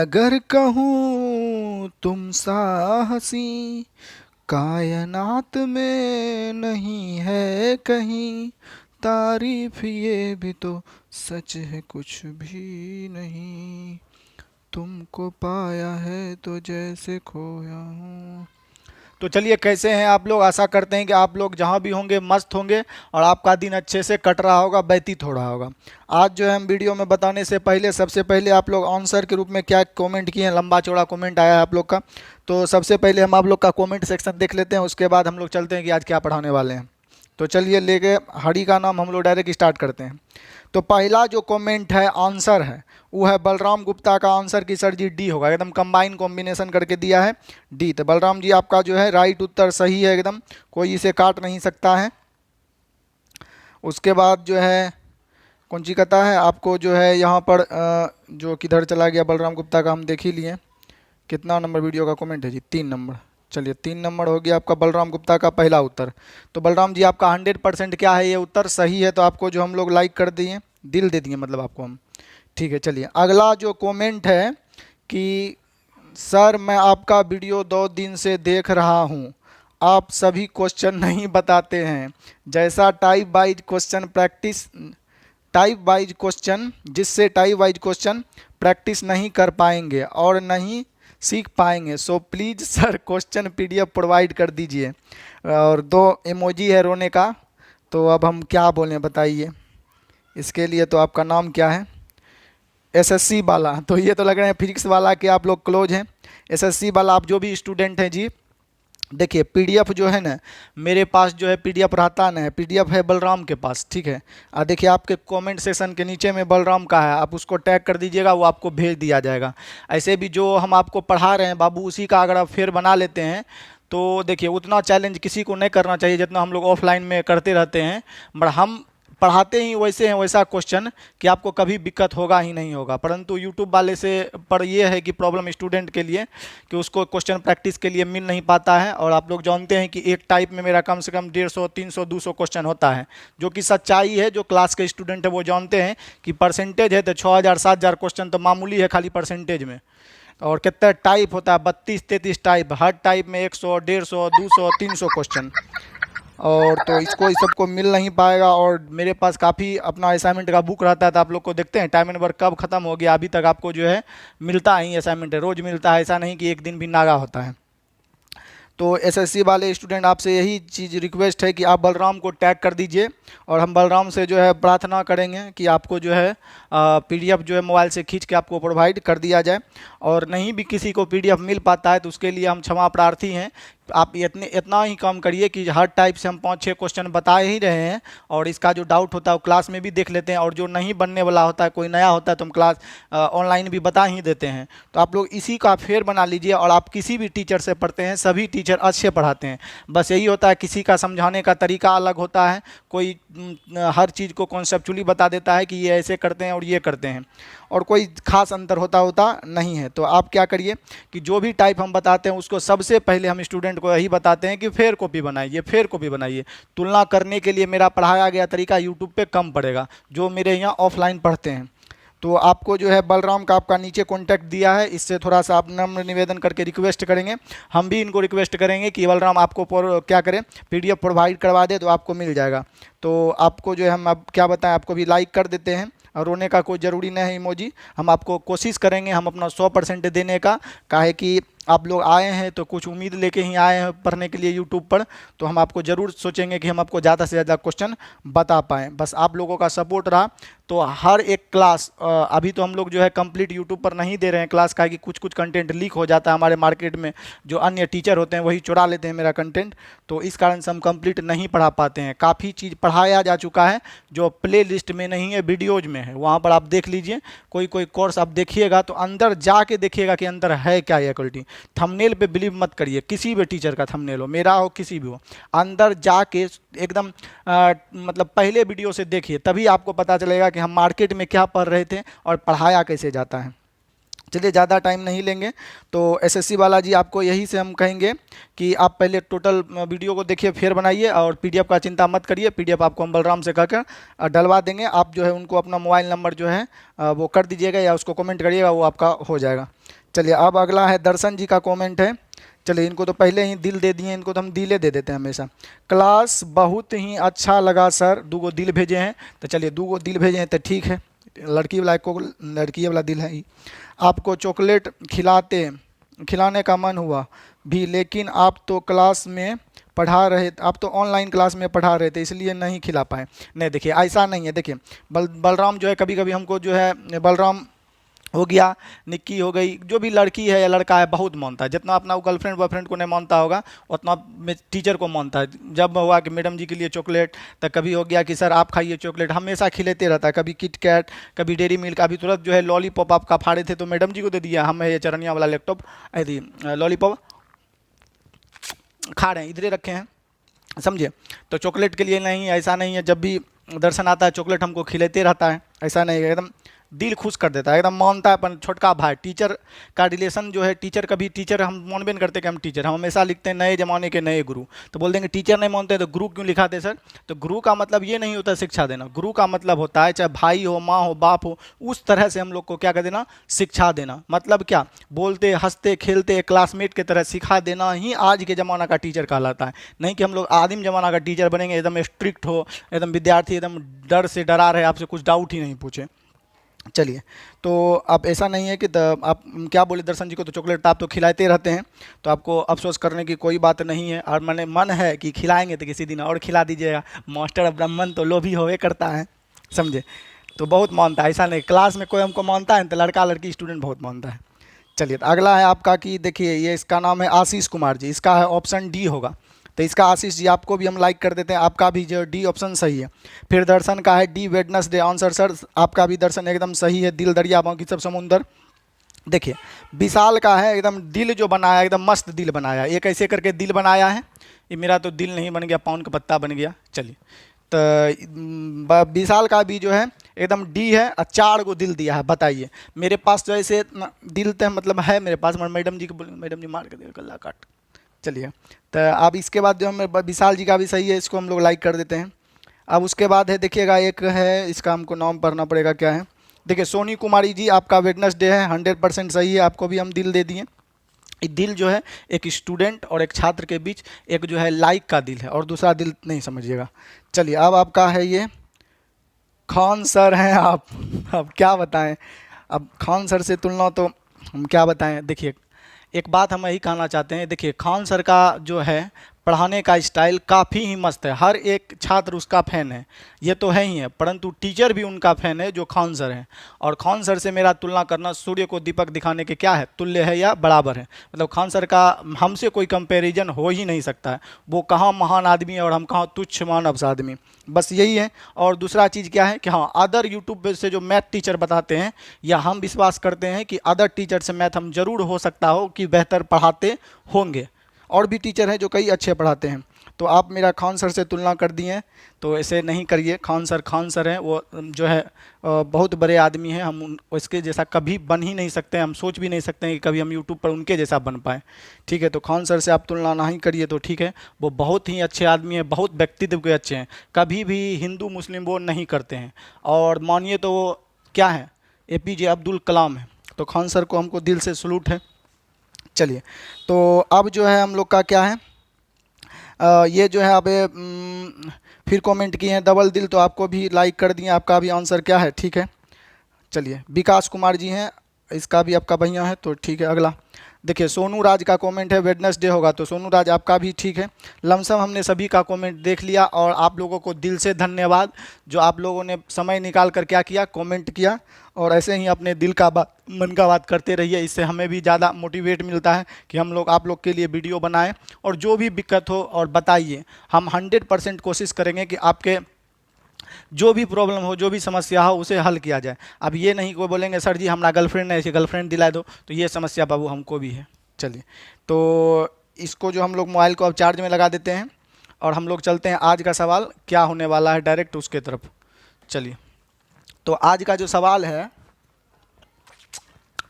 अगर कहूँ तुम साहसी कायनात में नहीं है कहीं, तारीफ ये भी तो सच है कुछ भी नहीं, तुमको पाया है तो जैसे खोया हूँ। तो चलिए, कैसे हैं आप लोग? आशा करते हैं कि आप लोग जहाँ भी होंगे मस्त होंगे और आपका दिन अच्छे से कट रहा होगा, व्यतीत हो रहा होगा। आज जो है हम वीडियो में बताने से पहले सबसे पहले आप लोग आंसर के रूप में क्या कमेंट किए हैं, लंबा चौड़ा कमेंट आया है आप लोग का। तो सबसे पहले हम आप लोग का कमेंट सेक्शन देख लेते हैं, उसके बाद हम लोग चलते हैं कि आज क्या पढ़ाने वाले हैं। तो चलिए, लेके हरी का नाम हम लोग डायरेक्ट स्टार्ट करते हैं। तो पहला जो कमेंट है, आंसर है, वो है बलराम गुप्ता का आंसर कि सर जी डी होगा, एकदम कंबाइन कॉम्बिनेशन करके दिया है डी। तो बलराम जी आपका जो है राइट उत्तर सही है एकदम, कोई इसे काट नहीं सकता है। उसके बाद जो है कौन सी कहता है आपको जो है यहाँ पर जो किधर चला गया बलराम गुप्ता का, हम देख ही लिए। कितना नंबर वीडियो का कमेंट है जी? 3 नंबर। चलिए 3 नंबर हो गया आपका बलराम गुप्ता का पहला उत्तर। तो बलराम जी आपका 100% क्या है, ये उत्तर सही है। तो आपको जो हम लोग लाइक कर दिए, दिल दे दिए मतलब आपको हम। ठीक है, चलिए अगला जो कमेंट है कि सर मैं आपका वीडियो 2 दिन से देख रहा हूँ, आप सभी क्वेश्चन नहीं बताते हैं, जैसा type wise question practice, type wise question जिससे टाइप वाइज क्वेश्चन प्रैक्टिस नहीं कर पाएंगे और नहीं सीख पाएंगे, so please sir question PDF provide कर दीजिए। और 2 इमोजी है रोने का। तो अब हम क्या बोलें बताइए इसके लिए? तो आपका नाम क्या है? एसएससी वाला। तो ये तो लग रहे हैं फिजिक्स वाला के आप लोग क्लोज हैं। एसएससी वाला आप जो भी स्टूडेंट हैं जी, देखिए पीडीएफ जो है ना, मेरे पास जो है पीडीएफ रहता ना है, पीडीएफ है बलराम के पास। ठीक है, देखिए आपके कमेंट सेक्शन के नीचे में बलराम का है, आप उसको टैग कर दीजिएगा, वो आपको भेज दिया जाएगा। ऐसे भी जो हम आपको पढ़ा रहे हैं बाबू, उसी का अगर आप फेर बना लेते हैं तो देखिए उतना चैलेंज किसी को नहीं करना चाहिए जितना हम लोग ऑफलाइन में करते रहते हैं। बट हम पढ़ाते ही वैसे हैं, वैसा क्वेश्चन कि आपको कभी दिक्कत होगा ही नहीं होगा। परंतु यूट्यूब वाले से पर ये है कि प्रॉब्लम स्टूडेंट के लिए कि उसको क्वेश्चन प्रैक्टिस के लिए मिल नहीं पाता है। और आप लोग जानते हैं कि एक टाइप में मेरा कम से कम 150, 300, 200 क्वेश्चन होता है, जो कि सच्चाई है। जो क्लास के स्टूडेंट है वो जानते हैं कि परसेंटेज है तो 6000, 7000 क्वेश्चन तो मामूली है खाली परसेंटेज में। और कितना टाइप होता है? 32-33 टाइप, हर टाइप में 100, 150, 200, 300 क्वेश्चन। और तो इसको इस सबको मिल नहीं पाएगा। और मेरे पास काफ़ी अपना असाइनमेंट का बुक रहता है, तो आप लोग को देखते हैं टाइम एंड वर्क कब खत्म हो गया, अभी तक आपको जो है मिलता ही असाइनमेंट है, रोज़ मिलता है, ऐसा नहीं कि एक दिन भी नागा होता है। तो एसएससी वाले स्टूडेंट आपसे यही चीज़ रिक्वेस्ट है कि आप बलराम को टैग कर दीजिए, और हम बलराम से जो है प्रार्थना करेंगे कि आपको जो है पीडीएफ जो है मोबाइल से खींच के आपको प्रोवाइड कर दिया जाए। और नहीं भी किसी को पीडीएफ मिल पाता है तो उसके लिए हम क्षमा प्रार्थी हैं। आप इतना ही काम करिए कि हर टाइप से हम 5-6 क्वेश्चन बता ही रहे हैं, और इसका जो डाउट होता है वो क्लास में भी देख लेते हैं, और जो नहीं बनने वाला होता है, कोई नया होता है, तो हम क्लास ऑनलाइन भी बता ही देते हैं। तो आप लोग इसी का फेर बना लीजिए। और आप किसी भी टीचर से पढ़ते हैं, सभी टीचर अच्छे पढ़ाते हैं, बस यही होता है किसी का समझाने का तरीका अलग होता है। कोई हर चीज़ को कॉन्सेप्चुअली बता देता है कि ये ऐसे करते हैं और ये करते हैं, और कोई खास अंतर होता नहीं है। तो आप क्या करिए कि जो भी टाइप हम बताते हैं उसको सबसे पहले हम स्टूडेंट को यही बताते हैं कि फेयर कॉपी बनाइए, फेयर कॉपी बनाइए। तुलना करने के लिए मेरा पढ़ाया गया तरीका यूट्यूब पे कम पड़ेगा जो मेरे यहाँ ऑफलाइन पढ़ते हैं। तो आपको जो है बलराम का आपका नीचे कॉन्टैक्ट दिया है, इससे थोड़ा सा आप नम्र निवेदन करके रिक्वेस्ट करेंगे, हम भी इनको रिक्वेस्ट करेंगे कि बलराम आपको क्या करें, पीडीएफ प्रोवाइड करवा दे, तो आपको मिल जाएगा। तो आपको जो है हम अब क्या बताएं, आपको भी लाइक कर देते हैं, और रोने का कोई ज़रूरी नहीं है इमोजी। हम आपको कोशिश करेंगे हम अपना 100% देने का, काहे कि आप लोग आए हैं तो कुछ उम्मीद लेके ही आए हैं पढ़ने के लिए यूट्यूब पर। तो हम आपको ज़रूर सोचेंगे कि हम आपको ज़्यादा से ज़्यादा क्वेश्चन बता पाएँ। बस आप लोगों का सपोर्ट रहा तो हर एक क्लास, अभी तो हम लोग जो है कंप्लीट यूट्यूब पर नहीं दे रहे हैं क्लास का, कि कुछ कुछ कंटेंट लीक हो जाता है हमारे मार्केट में, जो अन्य टीचर होते हैं वही चुरा लेते हैं मेरा कंटेंट, तो इस कारण से हम कंप्लीट नहीं पढ़ा पाते हैं। काफ़ी चीज़ पढ़ाया जा चुका है जो प्ले लिस्ट में नहीं है, वीडियोज़ में है, वहाँ पर आप देख लीजिए। कोई कोई कोर्स आप देखिएगा तो अंदर जाके देखिएगा कि अंदर है क्या ये क्वालिटी। थंबनेल पे बिलीव मत करिए, किसी भी टीचर का थंबनेल हो, मेरा हो किसी भी हो, अंदर जाके एकदम मतलब पहले वीडियो से देखिए, तभी आपको पता चलेगा कि हम मार्केट में क्या पढ़ रहे थे और पढ़ाया कैसे जाता है। चलिए ज़्यादा टाइम नहीं लेंगे। तो एसएससी वाला जी आपको यही से हम कहेंगे कि आप पहले टोटल वीडियो को देखिए, फिर बनाइए, और पीडीएफ का चिंता मत करिए, पीडीएफ आपको हम बलराम से कहकर डलवा देंगे। आप जो है उनको अपना मोबाइल नंबर जो है वो कर दीजिएगा, या उसको कमेंट करिएगा, वो आपका हो जाएगा। चलिए अब अगला है दर्शन जी का कमेंट है। चलिए इनको तो पहले ही दिल दे दिए, इनको तो हम दिले दे देते हैं हमेशा। क्लास बहुत ही अच्छा लगा सर, 2 दिल भेजे हैं। तो चलिए 2 दिल भेजे हैं तो ठीक है, लड़की वाला को लड़की वाला दिल है ही। आपको चॉकलेट खिलाने का मन हुआ भी, लेकिन आप तो क्लास में पढ़ा रहे, आप तो ऑनलाइन क्लास में पढ़ा रहे थे इसलिए नहीं खिला पाए। नहीं देखिए ऐसा नहीं है, देखिए बलराम जो है कभी कभी हमको जो है, बलराम हो गया, निक्की हो गई, जो भी लड़की है या लड़का है बहुत मानता है। जितना अपना वो गर्लफ्रेंड बॉयफ्रेंड को नहीं मानता होगा उतना टीचर को मानता है। जब हुआ कि मैडम जी के लिए चॉकलेट, तो कभी हो गया कि सर आप खाइए चॉकलेट, हमेशा खिलाते रहता है। कभी किट कैट, कभी डेयरी मिल्क, अभी तुरंत जो है लॉलीपॉप आपका फाड़े थे तो मैडम जी को दे दिया, हम ये चरनिया वाला लैपटॉप यदि लॉलीपॉप खा रहे हैं, इधरे रखे हैं, समझे। तो चॉकलेट के लिए नहीं, ऐसा नहीं है, जब भी दर्शन आता है चॉकलेट हमको खिलाते रहता है, ऐसा नहीं है, एकदम दिल खुश कर देता है, एकदम मानता है। अपन छोटका भाई, टीचर का रिलेशन जो है, टीचर कभी टीचर हम मानबे नहीं करते कि हम टीचर, हम हमेशा लिखते हैं नए जमाने के नए गुरु। तो बोल देंगे टीचर नहीं मानते तो गुरु क्यों लिखाते सर? तो गुरु का मतलब ये नहीं होता शिक्षा देना, गुरु का मतलब होता है चाहे भाई हो, माँ हो, बाप हो, उस तरह से हम लोग को क्या कर देना, शिक्षा देना। मतलब क्या, बोलते हंसते खेलते क्लासमेट की तरह सिखा देना ही आज के ज़माना का टीचर कहलाता है। नहीं कि हम लोग आदिम जमाना का टीचर बनेंगे, एकदम स्ट्रिक्ट हो, एकदम विद्यार्थी एकदम डर से डरा रहे, आपसे कुछ डाउट ही नहीं पूछे। चलिए, तो आप ऐसा नहीं है कि आप क्या बोले दर्शन जी को, तो चॉकलेट आप तो खिलाते रहते हैं, तो आपको अफसोस करने की कोई बात नहीं है। और मैंने मन है कि खिलाएंगे तो किसी दिन और खिला दीजिएगा, मास्टर ब्राह्मण तो लोभी होवे करता है, समझे। तो बहुत मानता है, ऐसा नहीं क्लास में कोई हमको मानता है तो लड़का लड़की स्टूडेंट बहुत मानता है। चलिए, तो अगला है आपका कि देखिए ये इसका नाम है आशीष कुमार जी, इसका है ऑप्शन डी होगा। तो इसका आशीष जी आपको भी हम लाइक कर देते हैं, आपका भी जो डी ऑप्शन सही है। फिर दर्शन का है डी वेडनेसडे आंसर सर, आपका भी दर्शन एकदम सही है। दिल दरिया बाकी सब समुंदर। देखिए विशाल का है एकदम दिल जो बनाया, एकदम मस्त दिल बनाया, एक ऐसे करके दिल बनाया है। ये मेरा तो दिल नहीं बन गया, पाउन का पत्ता बन गया। चलिए, तो विशाल का भी जो है एकदम डी है और 4 गो दिल दिया है। बताइए मेरे पास जो ऐसे दिल तो मतलब है मेरे पास, मगर मैडम जी को बोले, मैडम जी मार के देगा गला काट। चलिए, तो अब इसके बाद जो हमें विशाल जी का भी सही है, इसको हम लोग लाइक कर देते हैं। अब उसके बाद है देखिएगा, एक है इसका हमको नाम पढ़ना पड़ेगा, क्या है। देखिए सोनी कुमारी जी, आपका वेडनेसडे है, 100% सही है, आपको भी हम दिल दे दिए। ये दिल जो है एक स्टूडेंट और एक छात्र के बीच एक जो है लाइक का दिल है, और दूसरा दिल नहीं समझिएगा। चलिए, अब आपका है ये खान सर हैं आप। अब क्या बताएं, अब खान सर से तुलना तो हम क्या बताएं। देखिए एक बात हम यही कहना चाहते हैं, देखिए खान सर का जो है पढ़ाने का स्टाइल काफ़ी ही मस्त है, हर एक छात्र उसका फ़ैन है, ये तो है ही है, परंतु टीचर भी उनका फ़ैन है जो खान सर हैं। और खान सर से मेरा तुलना करना सूर्य को दीपक दिखाने के क्या है, तुल्य है या बराबर है। मतलब खान सर का हमसे कोई कंपैरिजन हो ही नहीं सकता है, वो कहाँ महान आदमी है और हम कहाँ तुच्छ मानव आदमी, बस यही है। और दूसरा चीज़ क्या है कि हाँ, अदर यूट्यूब से जो मैथ टीचर बताते हैं, या हम विश्वास करते हैं कि अदर टीचर से मैथ हम जरूर हो सकता हो कि बेहतर पढ़ाते होंगे। और भी टीचर हैं जो कई अच्छे पढ़ाते हैं, तो आप मेरा खान सर से तुलना कर दिए, तो ऐसे नहीं करिए। खान सर हैं, वो जो है बहुत बड़े आदमी हैं, हम उसके जैसा कभी बन ही नहीं सकते, हम सोच भी नहीं सकते हैं कि कभी हम यूट्यूब पर उनके जैसा बन पाए। ठीक है, तो खान सर से आप तुलना नहीं करिए, तो ठीक है। वो बहुत ही अच्छे आदमी हैं, बहुत व्यक्तित्व के अच्छे हैं, कभी भी हिंदू मुस्लिम वो नहीं करते हैं। और मानिए तो वो क्या है, APJ अब्दुल कलाम है। तो खान सर को हमको दिल से सलूट है। चलिए, तो अब जो है हम लोग का क्या है, ये जो है अब फिर कमेंट किए हैं डबल दिल, तो आपको भी लाइक कर दिए, आपका भी आंसर क्या है, ठीक है। चलिए, विकास कुमार जी हैं, इसका भी आपका बढ़िया है, तो ठीक है। अगला देखिए सोनू राज का कमेंट है वेडनेसडे होगा, तो सोनू राज आपका भी ठीक है। लमसम हमने सभी का कमेंट देख लिया, और आप लोगों को दिल से धन्यवाद जो आप लोगों ने समय निकाल कर क्या किया, कमेंट किया। और ऐसे ही अपने दिल का बात, मन का बात करते रहिए, इससे हमें भी ज़्यादा मोटिवेट मिलता है कि हम लोग आप लोग के लिए वीडियो बनाएं। और जो भी दिक्कत हो और बताइए, हम 100% कोशिश करेंगे कि आपके जो भी प्रॉब्लम हो, जो भी समस्या हो, उसे हल किया जाए। अब ये नहीं कोई बोलेंगे सर जी हमारा गर्लफ्रेंड है, ऐसे गर्लफ्रेंड दिला दो, तो ये समस्या बाबू हमको भी है। चलिए, तो इसको जो हम लोग मोबाइल को अब चार्ज में लगा देते हैं, और हम लोग चलते हैं आज का सवाल क्या होने वाला है डायरेक्ट उसके तरफ। चलिए, तो आज का जो सवाल है,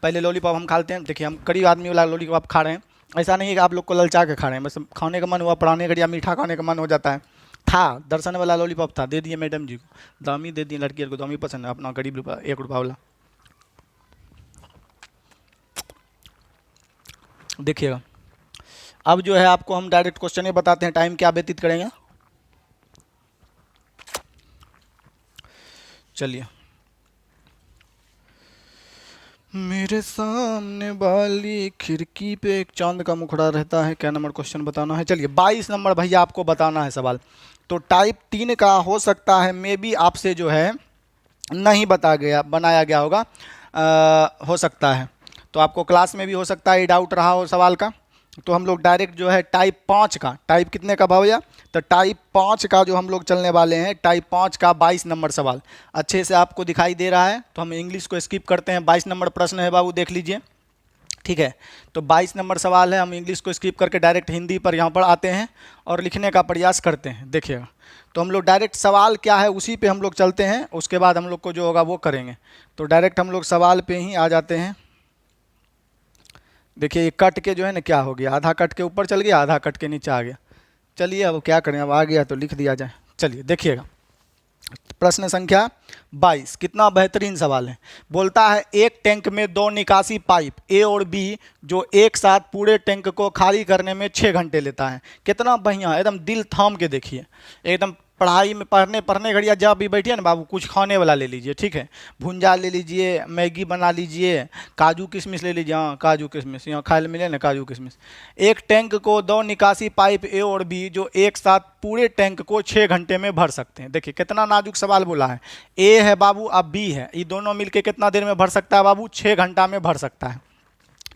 पहले लॉलीपॉप हम खाते हैं। देखिए हम गरीब आदमी वाला लॉलीपॉप खा रहे हैं, ऐसा नहीं है कि आप लोग को ललचा के खा रहे हैं, बस खाने का मन हुआ, पढ़ाने का या मीठा खाने का मन हो जाता है। था दर्शन वाला लॉलीपॉप था, दे दिए मैडम जी को, दामी दे दिए, लड़की को दामी पसंद है, अपना गरीब रुपया 1 रुपया वाला। देखिएगा, अब जो है आपको हम डायरेक्ट क्वेश्चन ही बताते हैं, टाइम क्या व्यतीत करेंगे। चलिए, मेरे सामने वाली खिड़की पे एक चांद का मुखड़ा रहता है, क्या नंबर क्वेश्चन बताना है। चलिए 22 नंबर भैया आपको बताना है सवाल। तो टाइप 3 का हो सकता है मे बी आपसे जो है नहीं बनाया गया होगा, हो सकता है, तो आपको क्लास में भी हो सकता है ये डाउट रहा हो सवाल का। तो हम लोग डायरेक्ट जो है टाइप 5 का, टाइप कितने का भैया, तो टाइप 5 का जो हम लोग चलने वाले हैं, टाइप 5 का 22 नंबर सवाल अच्छे से आपको दिखाई दे रहा है, तो हम इंग्लिश को स्किप करते हैं। 22 नंबर प्रश्न है बाबू, देख लीजिए, ठीक है। तो 22 नंबर सवाल है, हम इंग्लिश को स्किप करके डायरेक्ट हिंदी पर यहाँ पर आते हैं और लिखने का प्रयास करते हैं। देखिएगा, तो हम लोग डायरेक्ट सवाल क्या है उसी पे हम लोग चलते हैं, उसके बाद हम लोग को जो होगा वो करेंगे। तो डायरेक्ट हम लोग सवाल पे ही आ जाते हैं। देखिए, ये कट के जो है ना क्या हो गया, आधा कट के ऊपर चल गया, आधा कट के नीचे आ गया। चलिए अब क्या करें, अब आ गया तो लिख दिया जाए। चलिए देखिएगा, प्रश्न संख्या 22, कितना बेहतरीन सवाल है। बोलता है एक टैंक में 2 निकासी पाइप ए और बी जो एक साथ पूरे टैंक को खाली करने में 6 घंटे लेता है। कितना बढ़िया, एकदम दिल थाम के देखिए, एकदम पढ़ाई में पढ़ने घड़िया जब भी बैठिए ना बाबू, कुछ खाने वाला ले लीजिए, ठीक है, भुंजा ले लीजिए, मैगी बना लीजिए, काजू किशमिश ले लीजिए, हाँ काजू किशमिश यहाँ खाए मिले ना काजू किशमिश। एक टैंक को 2 निकासी पाइप ए और बी जो एक साथ पूरे टैंक को 6 घंटे में भर सकते हैं। देखिए कितना नाजुक सवाल बोला है, ए है बाबू, अब बी है, ये दोनों मिलके कितना देर में भर सकता है बाबू, 6 घंटा में भर सकता है,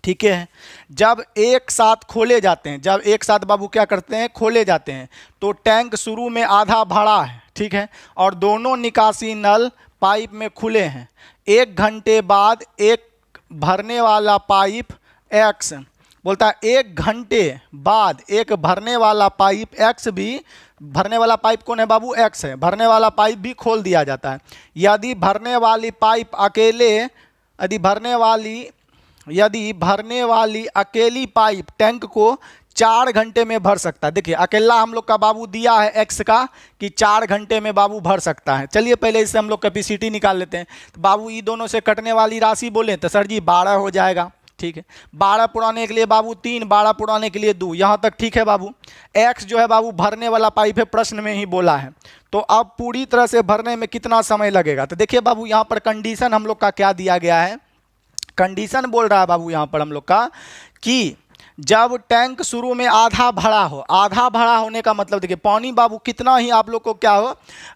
ठीक है। जब एक साथ खोले जाते हैं, जब एक साथ बाबू क्या करते हैं, खोले जाते हैं, तो टैंक शुरू में आधा भरा है, ठीक है, और दोनों निकासी नल पाइप में खुले हैं। 1 घंटे बाद एक भरने वाला पाइप एक्स, बोलता है 1 घंटे बाद एक भरने वाला पाइप एक्स भी, भरने वाला पाइप कौन है बाबू, एक्स है, भरने वाला पाइप भी खोल दिया जाता है। यदि भरने वाली पाइप अकेले, यदि भरने वाली अकेली पाइप टैंक को 4 घंटे में भर सकता है। देखिए अकेला हम लोग का बाबू दिया है एक्स का कि 4 घंटे में बाबू भर सकता है। चलिए पहले इससे हम लोग कैपेसिटी निकाल लेते हैं। तो बाबू ये दोनों से कटने वाली राशि बोले तो सर जी 12 हो जाएगा, ठीक है, 12 पुराने के लिए बाबू 3, 12 पुराने के लिए 2, यहाँ तक ठीक है बाबू। एक्स जो है बाबू भरने वाला पाइप है, प्रश्न में ही बोला है, तो अब पूरी तरह से भरने में कितना समय लगेगा। तो देखिए बाबू यहाँ पर कंडीशन हम लोग का क्या दिया गया है, कंडीशन बोल रहा है बाबू यहाँ पर हम लोग का कि जब टैंक शुरू में आधा भरा हो, आधा भरा होने का मतलब देखिए पानी बाबू कितना ही आप लोग को क्या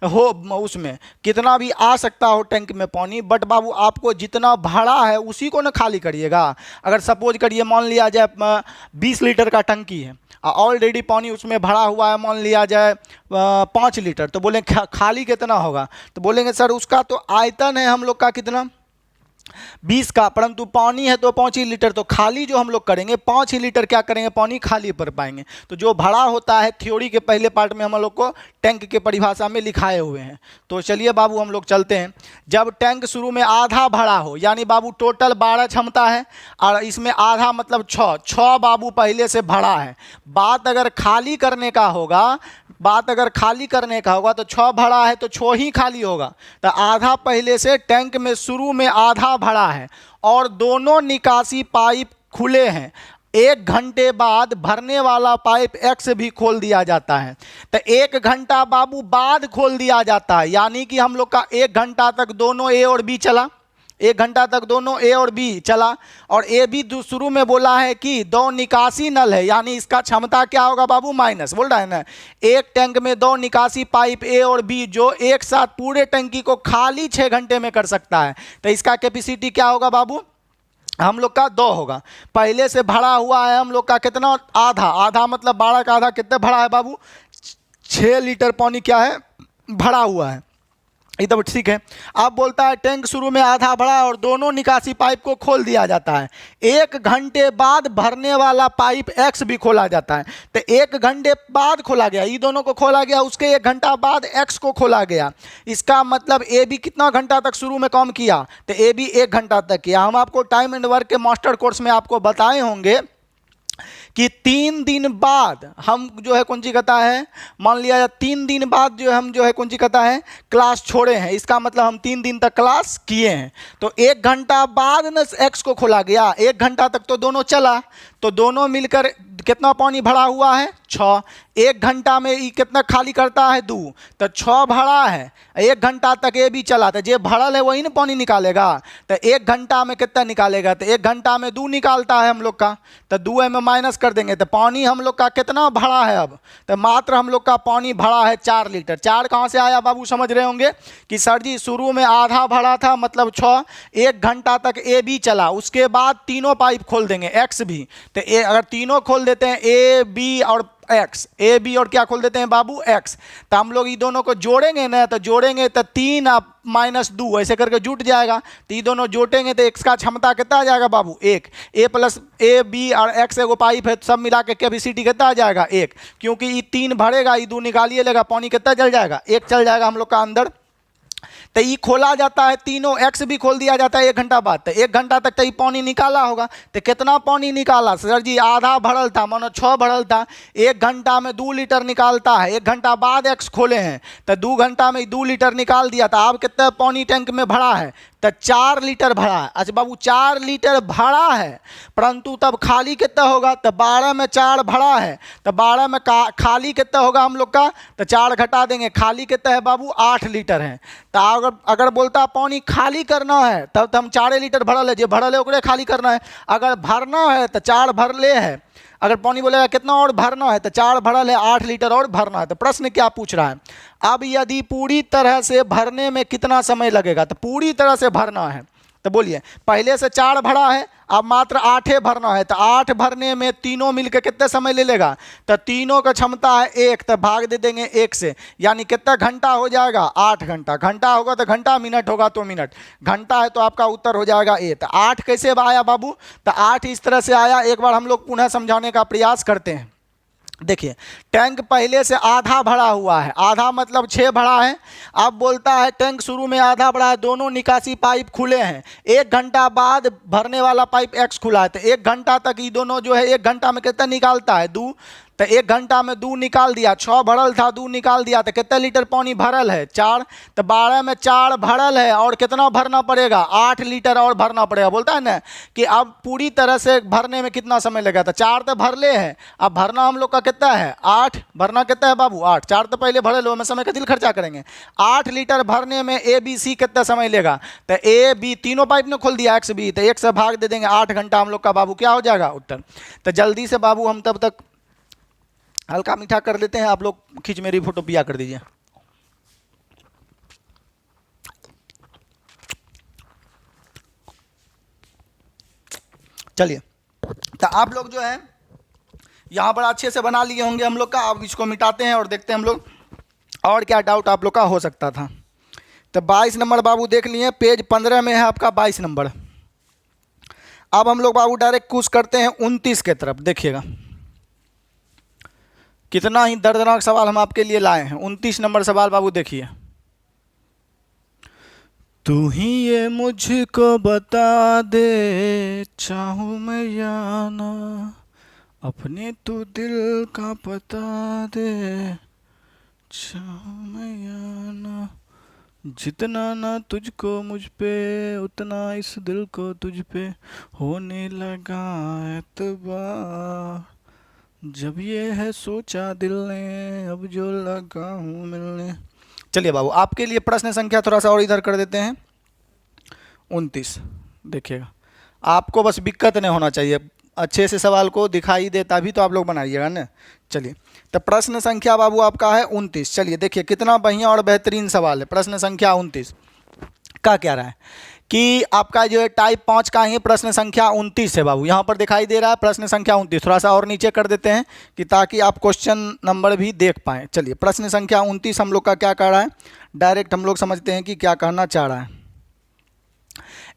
हो उसमें कितना भी आ सकता हो टैंक में पानी, बट बाबू आपको जितना भरा है उसी को ना खाली करिएगा। अगर सपोज करिए मान लिया जाए 20 लीटर का टंकी है, ऑलरेडी पानी उसमें भरा हुआ है, मान लिया जाए 5 लीटर, तो बोलें खाली कितना होगा, तो बोलेंगे सर उसका तो आयतन है हम लोग का कितना 20 का, परंतु पानी है तो 5 ही लीटर, तो खाली जो हम लोग करेंगे 5 ही लीटर क्या करेंगे पानी खाली कर पाएंगे। तो जो भरा होता है थ्योरी के पहले पार्ट में हम लोग को टैंक के परिभाषा में लिखाए हुए हैं। तो चलिए बाबू हम लोग चलते हैं। जब टैंक शुरू में आधा भरा हो, यानी बाबू टोटल 12 क्षमता है और इसमें आधा मतलब 6 बाबू पहले से भरा है। बात अगर खाली करने का होगा, तो 6 भरा है तो 6 ही खाली होगा, तो आधा पहले से टैंक में शुरू में आधा भरा है और दोनों निकासी पाइप खुले हैं। 1 घंटे बाद भरने वाला पाइप एक्स भी खोल दिया जाता है, तो 1 घंटा बाबू बाद खोल दिया जाता है, यानी कि हम लोग का 1 घंटा तक दोनों ए और बी चला, 1 घंटा तक दोनों ए और बी चला, और ए बी शुरू में बोला है कि 2 निकासी नल है, यानी इसका क्षमता क्या होगा बाबू माइनस, बोल रहा है ना। एक टैंक में 2 निकासी पाइप ए और बी जो एक साथ पूरे टंकी को खाली 6 घंटे में कर सकता है, तो इसका कैपेसिटी क्या होगा बाबू हम लोग का 2 होगा। पहले से भरा हुआ है हम लोग का कितना, आधा मतलब 12 का आधा कितने भरा है बाबू, 6 लीटर पानी क्या है भरा हुआ है, एकदम ठीक है। अब बोलता है टैंक शुरू में आधा भरा है और दोनों निकासी पाइप को खोल दिया जाता है। 1 घंटे बाद भरने वाला पाइप एक्स भी खोला जाता है, तो 1 घंटे बाद खोला गया, ये दोनों को खोला गया, उसके 1 घंटा बाद एक्स को खोला गया। इसका मतलब ए बी कितना घंटा तक शुरू में काम किया, तो ए बी 1 घंटा तक किया। हम आपको टाइम एंड वर्क के मास्टर कोर्स में आपको बताए होंगे कि 3 दिन बाद हम जो है कौन सी कहता है, मान लिया 3 दिन बाद जो है हम जो है कौन सी कहता है क्लास छोड़े हैं, इसका मतलब हम 3 दिन तक क्लास किए हैं। तो 1 घंटा बाद न एक्स को खोला गया, 1 घंटा तक तो दोनों चला, तो दोनों मिलकर कितना पानी भरा हुआ है 6। 1 घंटा में ये कितना खाली करता है 2, तो 6 भरा है। 1 घंटा तक ये भी चला, तो जे भरल है वही ना पानी निकालेगा। तो 1 घंटा में कितना निकालेगा, तो 1 घंटा में 2 निकालता है हम लोग का, तो 2 में माइनस कर देंगे तो पानी हम लोग का कितना भरा है अब, तो मात्र हम लोग का पानी भरा है 4 लीटर। 4 कहाँ से आया बाबू, समझ रहे होंगे कि सर जी शुरू में आधा भरा था मतलब 6, 1 घंटा तक ए बी चला, उसके बाद तीनों पाइप खोल देंगे एक्स भी, तो अगर तीनों खोल देते हैं ए बी और एक्स, ए बी और क्या खोल देते हैं बाबू एक्स, तो हम लोग ये दोनों को जोड़ेंगे ना, तो जोड़ेंगे तो 3 माइनस 2 ऐसे करके जुट जाएगा, तो ये दोनों जोड़ेंगे तो एक्स का क्षमता कितना आ जाएगा बाबू 1। ए प्लस ए बी और एक्स एगो पाइप है, सब मिला के कैपेसिटी कितना आ जाएगा 1, क्योंकि ये 3 भरेगा, ये 2 निकालिए लेगा, पानी कितना चल जाएगा 1 चल जाएगा हम लोग का अंदर। तो ये खोला जाता है, तीनों एक्स भी खोल दिया जाता है 1 घंटा बाद, तो 1 घंटा तक तो ये पानी निकाला होगा। तो कितना पानी निकाला सर जी, आधा भरल था, मानो 6 भरल था, 1 घंटा में 2 लीटर निकालता है। 1 घंटा बाद एक्स खोले हैं तो 2 घंटा में 2 लीटर निकाल दिया था। अब कितना पानी टैंक में भरा है, तो 4 लीटर भरा है। अच्छा बाबू 4 लीटर भरा है, परंतु तब खाली कितना होगा, तो 12 में 4 भरा है, तो 12 में खाली कितना होगा हम लोग का, तो 4 घटा देंगे, खाली कितना है बाबू 8 लीटर है। तो अगर बोलता पानी खाली करना है तब तो हम 4 लीटर भरल है, जो भरल है ओकरे खाली करना है। अगर भरना है तो 4 भरले है, अगर पानी बोलेगा कितना और भरना है, तो 4 भरल है, 8 लीटर और भरना है। तो प्रश्न क्या पूछ रहा है, अब यदि पूरी तरह से भरने में कितना समय लगेगा, तो पूरी तरह से भरना है तो बोलिए, पहले से 4 भरा है, अब मात्र 8 भरना है, तो 8 भरने में तीनों मिलकर कितना समय ले लेगा, तो तीनों का क्षमता है 1, तो भाग दे देंगे 1 से, यानी कितना घंटा हो जाएगा 8 घंटा। घंटा होगा तो घंटा, मिनट होगा तो मिनट, घंटा है तो आपका उत्तर हो जाएगा ए। तो 8 कैसे आया बाबू, तो 8 इस तरह से आया। एक बार हम लोग पुनः समझाने का प्रयास करते हैं। देखिए टैंक पहले से आधा भरा हुआ है, आधा मतलब 6 भरा है। अब बोलता है टैंक शुरू में आधा भरा है, दोनों निकासी पाइप खुले हैं, 1 घंटा बाद भरने वाला पाइप एक्स खुला है, तो 1 घंटा तक ये दोनों जो है 1 घंटा में कितना निकालता है 2, तो 1 घंटा में 2 निकाल दिया, 6 भरल था 2 निकाल दिया, तो कितना लीटर पानी भरल है 4, तो 12 में 4 भरल है, और कितना भरना पड़ेगा 8 लीटर और भरना पड़ेगा। बोलता है ना कि अब पूरी तरह से भरने में कितना समय लगेगा, तो 4 तो भरले है, अब भरना हम लोग का कितना है 8, भरना कितना है बाबू 8, 4 तो पहले भरे लो, में समय का दिल खर्चा करेंगे। 8 लीटर भरने में ए बी सी कितना समय लेगा, तो ए बी तीनों पाइप ने खोल दिया एक्स बी, तो 1 से भाग दे देंगे, 8 घंटा हम लोग का बाबू क्या हो जाएगा उत्तर। तो जल्दी से बाबू हम तब तक हल्का मीठा कर लेते हैं, आप लोग खींच मेरी फोटो पिया कर दीजिए। चलिए तो आप लोग जो है यहाँ पर अच्छे से बना लिए होंगे हम लोग का। अब इसको मिटाते हैं और देखते हैं हम लोग और क्या डाउट आप लोग का हो सकता था। तो 22 नंबर बाबू देख लिए, पेज 15 में है आपका 22 नंबर। अब हम लोग बाबू डायरेक्ट कूच करते हैं 29 के तरफ। देखिएगा कितना ही दर्दनाक सवाल हम आपके लिए लाए हैं। 29 नंबर सवाल बाबू देखिए, तू ही ये मुझको बता दे, चाहूँ मैं या ना, अपने तू दिल का पता दे, चाहूँ मैं या ना, जितना ना तुझको मुझ पे, उतना इस दिल को तुझ पे होने लगा एतबार, जब ये है सोचा दिल ने, अब जो लगा हूँ मिलने। चलिए बाबू आपके लिए प्रश्न संख्या थोड़ा सा और इधर कर देते हैं 29। देखिएगा आपको बस दिक्कत नहीं होना चाहिए, अच्छे से सवाल को दिखाई दे तभी तो आप लोग बनाइएगा ना। चलिए तो प्रश्न संख्या बाबू आपका है 29। चलिए देखिए कितना बढ़िया और बेहतरीन सवाल है। प्रश्न संख्या 29 का क्या रहा है कि आपका जो है टाइप 5 का ही प्रश्न संख्या 29 है बाबू। यहाँ पर दिखाई दे रहा है प्रश्न संख्या 29, थोड़ा सा और नीचे कर देते हैं कि ताकि आप क्वेश्चन नंबर भी देख पाएँ। चलिए प्रश्न संख्या 29 हम लोग का क्या कह रहा है, डायरेक्ट हम लोग समझते हैं कि क्या कहना चाह रहा है।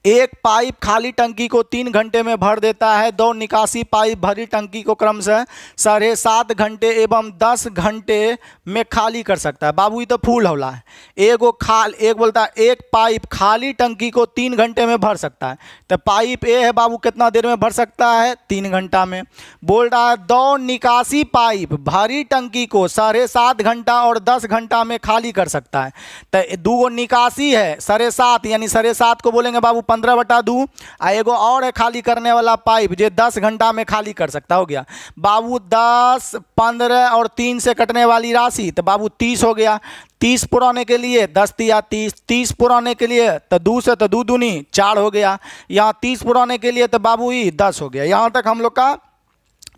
एक पाइप खाली टंकी को 3 घंटे में भर देता है, 2 निकासी पाइप भरी टंकी को क्रमशः 7.5 घंटे एवं 10 घंटे में खाली कर सकता है। बाबू ये तो फूल हौला है। एक बोलता है एक पाइप खाली टंकी को 3 घंटे में भर सकता है, तो पाइप ए है बाबू कितना देर में भर सकता है? 3 घंटा में। बोल रहा है 2 निकासी पाइप भरी टंकी को 7.5 घंटा और 10 घंटा में खाली कर सकता है। तो 2 निकासी है 7.5, यानी 7.5 को बोलेंगे बाबू 15/2, आ एगो और है खाली करने वाला पाइप जो 10 घंटा में खाली कर सकता। हो गया बाबू 10, 15 और 3 से कटने वाली राशि, तो बाबू 30 हो गया। 30 पुराने के लिए 10 तिया 30, 30 पुराने के लिए तो 2 से तो 2 दूनी 4 हो गया। यहाँ 30 पुराने के लिए तो बाबू ही 10 हो गया। यहाँ तक हम लोग का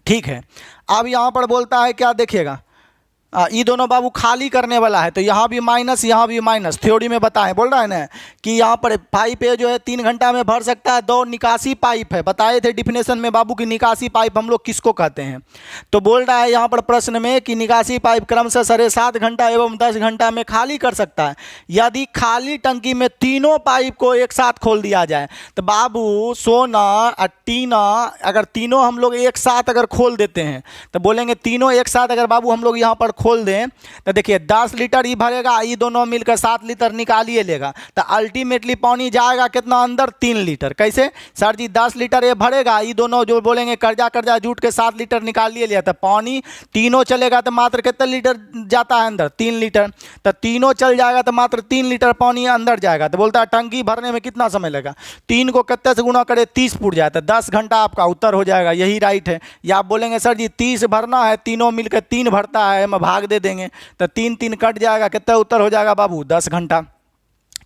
ठीक है। अब यहाँ पर बोलता है क्या, देखिएगा ये दोनों बाबू खाली करने वाला है, तो यहाँ भी माइनस यहाँ भी माइनस, थ्योरी में बताएं। बोल रहा है ना कि यहाँ पर पाइप है जो है 3 घंटा में भर सकता है। 2 निकासी पाइप है, बताए थे डिफिनेशन में बाबू की निकासी पाइप हम लोग किसको कहते हैं। तो बोल रहा है यहाँ पर प्रश्न में कि निकासी पाइप क्रमशः 7.5 घंटा एवं 10 घंटा में खाली कर सकता है। यदि खाली टंकी में तीनों पाइप को एक साथ खोल दिया जाए, तो बाबू सोना और टीना अगर तीनों हम लोग एक साथ अगर खोल देते हैं, तो बोलेंगे तीनों एक साथ अगर बाबू हम लोग यहाँ पर खोल दें, तो देखिए 10 लीटर ही भरेगा, ये दोनों मिलकर 7 लीटर निकालिए लेगा, तो अल्टीमेटली पानी जाएगा कितना अंदर? 3 लीटर। कैसे सर जी? 10 लीटर ये भरेगा, ये दोनों जो बोलेंगे कर्जा जूट के 7 लीटर निकालिए लिया, तो पानी तीनों चलेगा तो मात्र कितना लीटर जाता है अंदर? 3 लीटर। तो तीनों चल जाएगा तो मात्र 3 लीटर पानी अंदर जाएगा। तो बोलता है टंकी भरने में कितना समय लगेगा? 3 को कितने से गुना करे? 30 फुट जाए तो 10 घंटा आपका उत्तर हो जाएगा। यही राइट है। या आप बोलेंगे सर जी 30 भरना है, तीनों मिलकर 3 भरता है, हम भाग दे देंगे तो 3 कट जाएगा, कितना उत्तर हो जाएगा बाबू? 10 घंटा।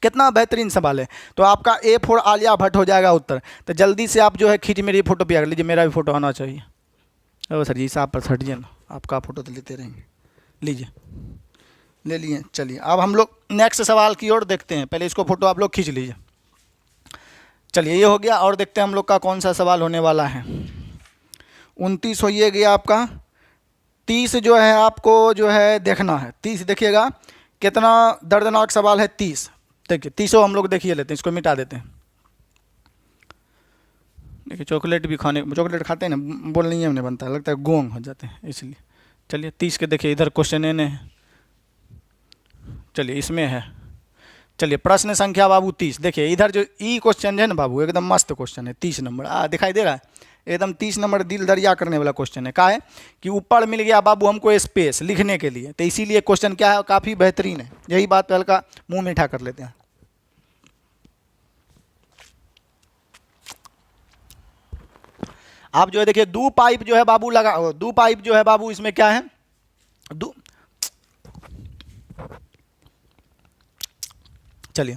कितना बेहतरीन सवाल है। तो आपका ए फॉर आलिया भट्ट हो जाएगा उत्तर। तो जल्दी से आप जो है खींच मेरी फोटो भी आ लीजिए, मेरा भी फोटो आना चाहिए। ओ सर जी साहब पर हटिए ना, आपका फोटो तो लेते रहेंगे। लीजिए, ले लिए। चलिए अब हम लोग नेक्स्ट सवाल की ओर देखते हैं। पहले इसको फोटो आप लोग खींच लीजिए। चलिए ये हो गया, और देखते हैं हम लोग का कौन सा सवाल होने वाला है। 29 हो ये गया आपका। 30 जो है आपको जो है देखना है। 30 देखिएगा कितना दर्दनाक सवाल है। 30 देखिए, 30 हम लोग देखिए लेते हैं, इसको मिटा देते हैं। देखिए चॉकलेट भी चॉकलेट खाते हैं ना, बोलने ही हमने बनता है, लगता है गोंग हो जाते हैं इसलिए। चलिए 30 के देखिए, इधर क्वेश्चन एन है। चलिए इसमें है। चलिए प्रश्न संख्या बाबू 30। देखिए इधर जो ई क्वेश्चन है ना बाबू, एकदम मस्त क्वेश्चन है। 30 नंबर दिखाई दे रहा है, एकदम 30 नंबर दिल दरिया करने वाला क्वेश्चन है। क्या है कि ऊपर मिल गया बाबू हमको स्पेस लिखने के लिए, तो इसीलिए क्वेश्चन क्या है, काफ़ी बेहतरीन है। यही बात पे हल्का मुंह मीठा कर लेते हैं। आप जो है देखिए 2 पाइप जो है बाबू लगा, 2 पाइप जो है बाबू इसमें क्या है, चलिए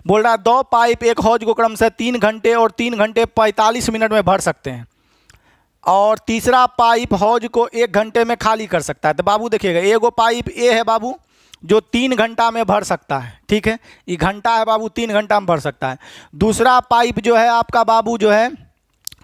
बोल रहा है 2 पाइप एक हौज को क्रमशः 3 घंटे और 3 घंटे 45 मिनट में भर सकते हैं, और तीसरा पाइप हौज को 1 घंटे में खाली कर सकता है। तो बाबू देखिएगा, एगो पाइप ए है बाबू जो 3 घंटा में भर सकता है, ठीक है, ये घंटा है बाबू, 3 घंटा में भर सकता है। दूसरा पाइप जो है आपका बाबू जो है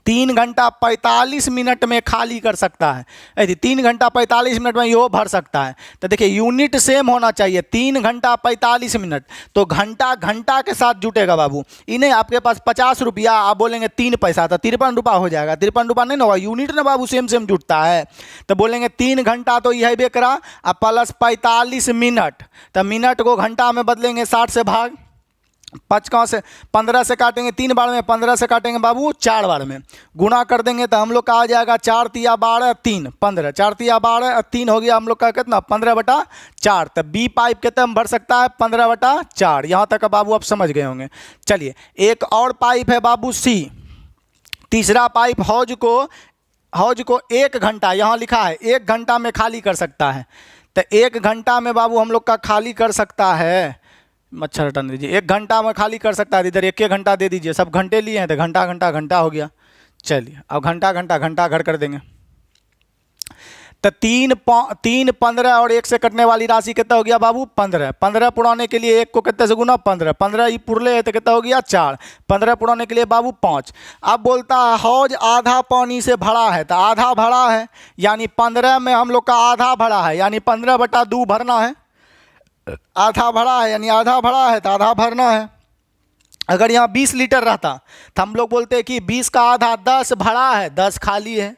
3 घंटा 45 मिनट में खाली कर सकता है। यदि 3 घंटा 45 मिनट में यो भर सकता है, तो देखिए यूनिट सेम होना चाहिए। 3 घंटा 45 मिनट, तो घंटा घंटा के साथ जुटेगा बाबू। इन्हें आपके पास 50 रुपया, आप बोलेंगे 3 पैसा, तो 53 रुपया हो जाएगा। 53 रुपया नहीं ना होगा, यूनिट ना बाबू सेम सेम जुटता है। तो बोलेंगे 3 घंटा तो यह बेकरा, अब प्लस 45 मिनट, तो मिनट को घंटा में बदलेंगे 60 से भाग 5 से 15 से काटेंगे 3 बार में, 15 से काटेंगे बाबू 4 बार में, गुना कर देंगे तो हम लोग का आ जाएगा 4 तिया 12 3 15, 4 तिया 12 3 हो गया हम लोग का कितना 15/4। तो बी पाइप कितना भर सकता है 15/4। यहाँ तक बाबू आप समझ गए होंगे। चलिए एक और पाइप है बाबू सी, तीसरा पाइप हौज को 1 घंटा, यहाँ लिखा है 1 घंटा में खाली कर सकता है। तो 1 घंटा में बाबू हम लोग का खाली कर सकता है, मच्छर हटाने दीजिए, 1 घंटा में खाली कर सकता है। इधर 1 घंटा दे दीजिए, सब घंटे लिए हैं तो घंटा घंटा घंटा हो गया। चलिए अब घंटा घंटा घंटा घर कर देंगे, तो 3 15 और 1 से कटने वाली राशि कितना हो गया बाबू 15। 15 पुराने के लिए 1 को कितने से गुना 15, 15 ही पुरले है तो कितना हो गया 4, 15 पुराने के लिए बाबू 5। अब बोलता है हौज आधा पानी से भरा है, तो आधा भरा है यानी 15 में हम लोग का आधा भरा है, यानी 15/2 भरना है। आधा भरा है यानी आधा भरा है तो आधा भरना है। अगर यहाँ 20 लीटर रहता तो हम लोग बोलते हैं कि 20 का आधा 10 भरा है, 10 खाली है,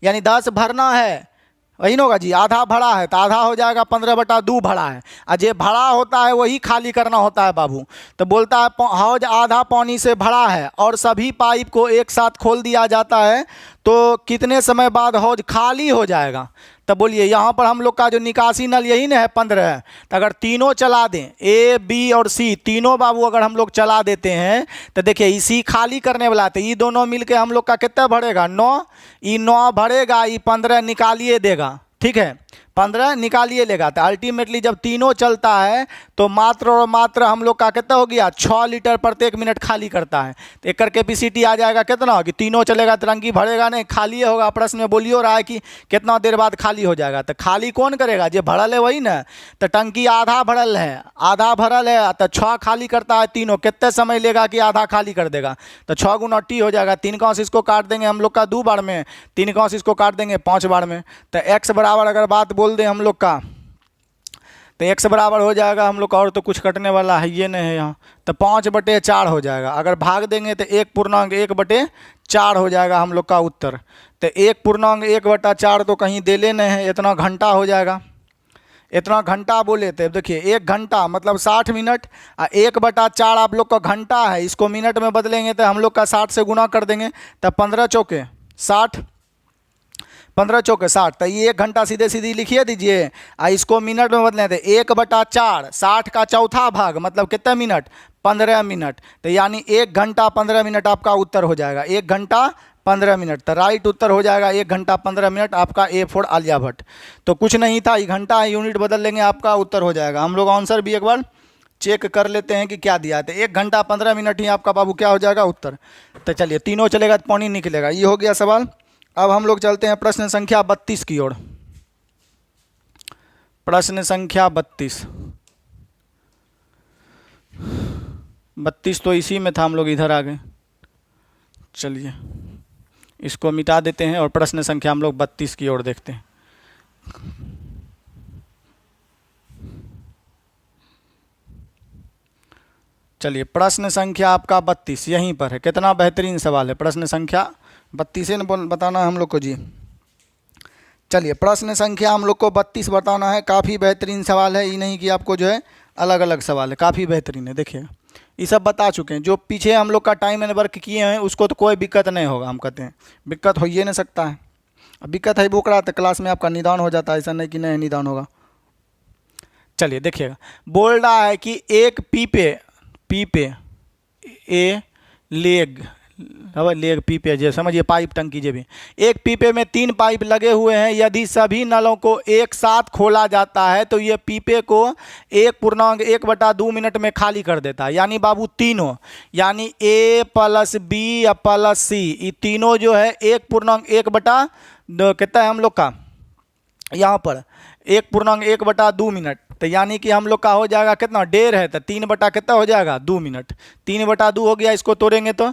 यानी 10 भरना है, वही ना होगा जी। आधा भरा है तो आधा हो जाएगा 15/2 भरा है, और जो भरा होता है वही खाली करना होता है बाबू। तो बोलता है हौज आधा पानी से भरा है और सभी पाइप को एक साथ खोल दिया जाता है तो कितने समय बाद हौज खाली हो जाएगा। तो बोलिए यहाँ पर हम लोग का जो निकासी नल यही ना है 15। तो अगर तीनों चला दें, ए बी और सी तीनों बाबू अगर हम लोग चला देते हैं तो देखिए इसी खाली करने वाला, तो ये दोनों मिलके हम लोग का कितना भरेगा 9, ये 9 भरेगा, ये 15 निकालिए देगा, ठीक है 15 निकालिए लेगा। तो अल्टीमेटली जब तीनों चलता है तो मात्र और मात्र हम लोग का कितना हो गया 6 लीटर प्रत्येक मिनट खाली करता है। तो एक कैपेसिटी आ जाएगा कितना होगी, तीनों चलेगा तिरंगी भरेगा नहीं, खाली होगा। प्रश्न में बोलियो रहा है कि कितना देर बाद खाली हो जाएगा, तो खाली कौन करेगा, जो भरल है वही ना। तो टंकी आधा भरल है, आधा भरल है तो 6 खाली करता है तीनों, कितने समय लेगा कि आधा खाली कर देगा। तो 6 गुना टी हो जाएगा, 3 का इसको काट देंगे हम लोग का 2 बार में, 3 का इसको काट देंगे 5 बार में। तो एक्स बराबर अगर बात बोल दें हम लोग का तो एक्स बराबर हो जाएगा हम लोग का, और तो कुछ कटने वाला है ये नहीं है यहाँ, तो 5/4 हो जाएगा। अगर भाग देंगे तो 1/1/4 हो जाएगा हम लोग का उत्तर। तो 1/1/4 तो कहीं दे लेने हैं, इतना घंटा हो जाएगा। इतना घंटा बोले थे, देखिए 1 घंटा मतलब 60 मिनट, 1/4 आप लोग का घंटा है, इसको मिनट में बदलेंगे तो हम लोग का 60 से गुना कर देंगे, तब 15 चौके 60, 15 चौके 60, तो ये 1 घंटा सीधे सीधी लिखिए दीजिए। इसको मिनट में बदलें तो 1/4 60 का चौथा भाग मतलब कितना मिनट 15 मिनट, तो यानी 1 घंटा 15 मिनट आपका उत्तर हो जाएगा, 1 घंटा 15 मिनट। तो राइट उत्तर हो जाएगा 1 घंटा 15 मिनट आपका ए फॉर आलिया भट्ट। तो कुछ नहीं था, ये घंटा यूनिट बदल लेंगे आपका उत्तर हो जाएगा। हम लोग आंसर भी एक बार चेक कर लेते हैं कि क्या दिया है। तो 1 घंटा 15 मिनट ही आपका बाबू क्या हो जाएगा उत्तर। तो चलिए तीनों चलेगा तो पानी निकलेगा, ये हो गया सवाल। अब हम लोग चलते हैं प्रश्न संख्या 32 की ओर। प्रश्न संख्या 32 तो इसी में था, हम लोग इधर आ गए। चलिए इसको मिटा देते हैं और प्रश्न संख्या हम लोग 32 की ओर देखते हैं। चलिए प्रश्न संख्या आपका 32 यहीं पर है। कितना बेहतरीन सवाल है, प्रश्न संख्या 32 बताना है हम लोग को जी। चलिए प्रश्न संख्या हम लोग को 32 बताना है। काफ़ी बेहतरीन सवाल है, ये नहीं कि आपको जो है अलग अलग सवाल है, काफ़ी बेहतरीन है। देखिए ये सब बता चुके हैं, जो पीछे हम लोग का टाइम एंड वर्क किए हैं उसको तो कोई दिक्कत नहीं होगा। हम कहते हैं दिक्कत हो ही नहीं सकता है, अब दिक्कत है बोकरा तो क्लास में आपका निदान हो जाता है, ऐसा नहीं कि नहीं निदान होगा। चलिए देखिएगा, बोल रहा है कि एक पीपे ए लेग पीपे जो समझिए पाइप टंकी जो भी, एक पीपे में 3 पाइप लगे हुए हैं। यदि सभी नलों को एक साथ खोला जाता है तो ये पीपे को 1/2 मिनट में खाली कर देता है। यानी बाबू तीनों, यानी A + B + C, ये तीनों जो है 1/1 कितना है हम लोग का यहाँ पर 1/1/2 मिनट। तो यानी कि हम लोग का हो जाएगा कितना 1.5 है, तो 3 बटा कितना हो जाएगा 2 मिनट, 3/2 हो गया। इसको तोड़ेंगे तो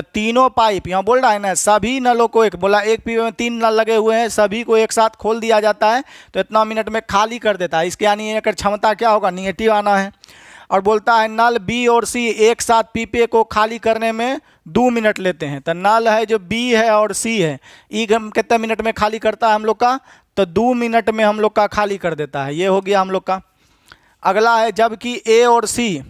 तीनों पाइप यहाँ बोल रहा है ना, सभी नलों को एक बोला, एक पीपे में 3 नल लगे हुए हैं, सभी को एक साथ खोल दिया जाता है तो इतना मिनट में खाली कर देता है। इसके यानी एक क्षमता क्या होगा, निगेटिव आना है। और बोलता है नल बी और सी एक साथ पीपे को खाली करने में 2 मिनट लेते हैं। तो नल है जो बी है और सी है, ई कितने मिनट में खाली करता है हम लोग का, तो 2 मिनट में हम लोग का खाली कर देता है। ये हो गया हम लोग का। अगला है जबकि ए और सी,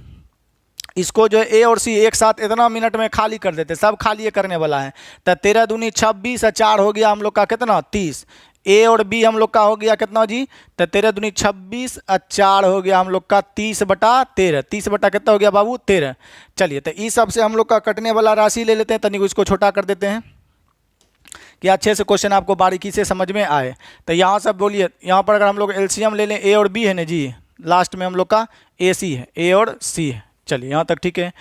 इसको जो ए और सी एक साथ इतना मिनट में खाली कर देते, सब खाली करने वाला है। तो 13 दूनी 26 और 4 हो गया हम लोग का कितना 30। ए और बी हम लोग का हो गया कितना जी, तो 13 दूनी 26 और 4 हो गया हम लोग का 30/13। 30 बटा कितना हो गया बाबू 13। चलिए तो इस सब से हम लोग का कटने वाला राशि ले लेते हैं, तनिक इसको छोटा कर देते हैं कि अच्छे से क्वेश्चन आपको बारीकी से समझ में आए। तो यहाँ सब बोलिए, यहाँ पर अगर हम लोग एलसीएम ले लें, ए और बी है ना जी, लास्ट में हम लोग का ए सी है, ए और सी है। चलिए यहाँ तक ठीक है।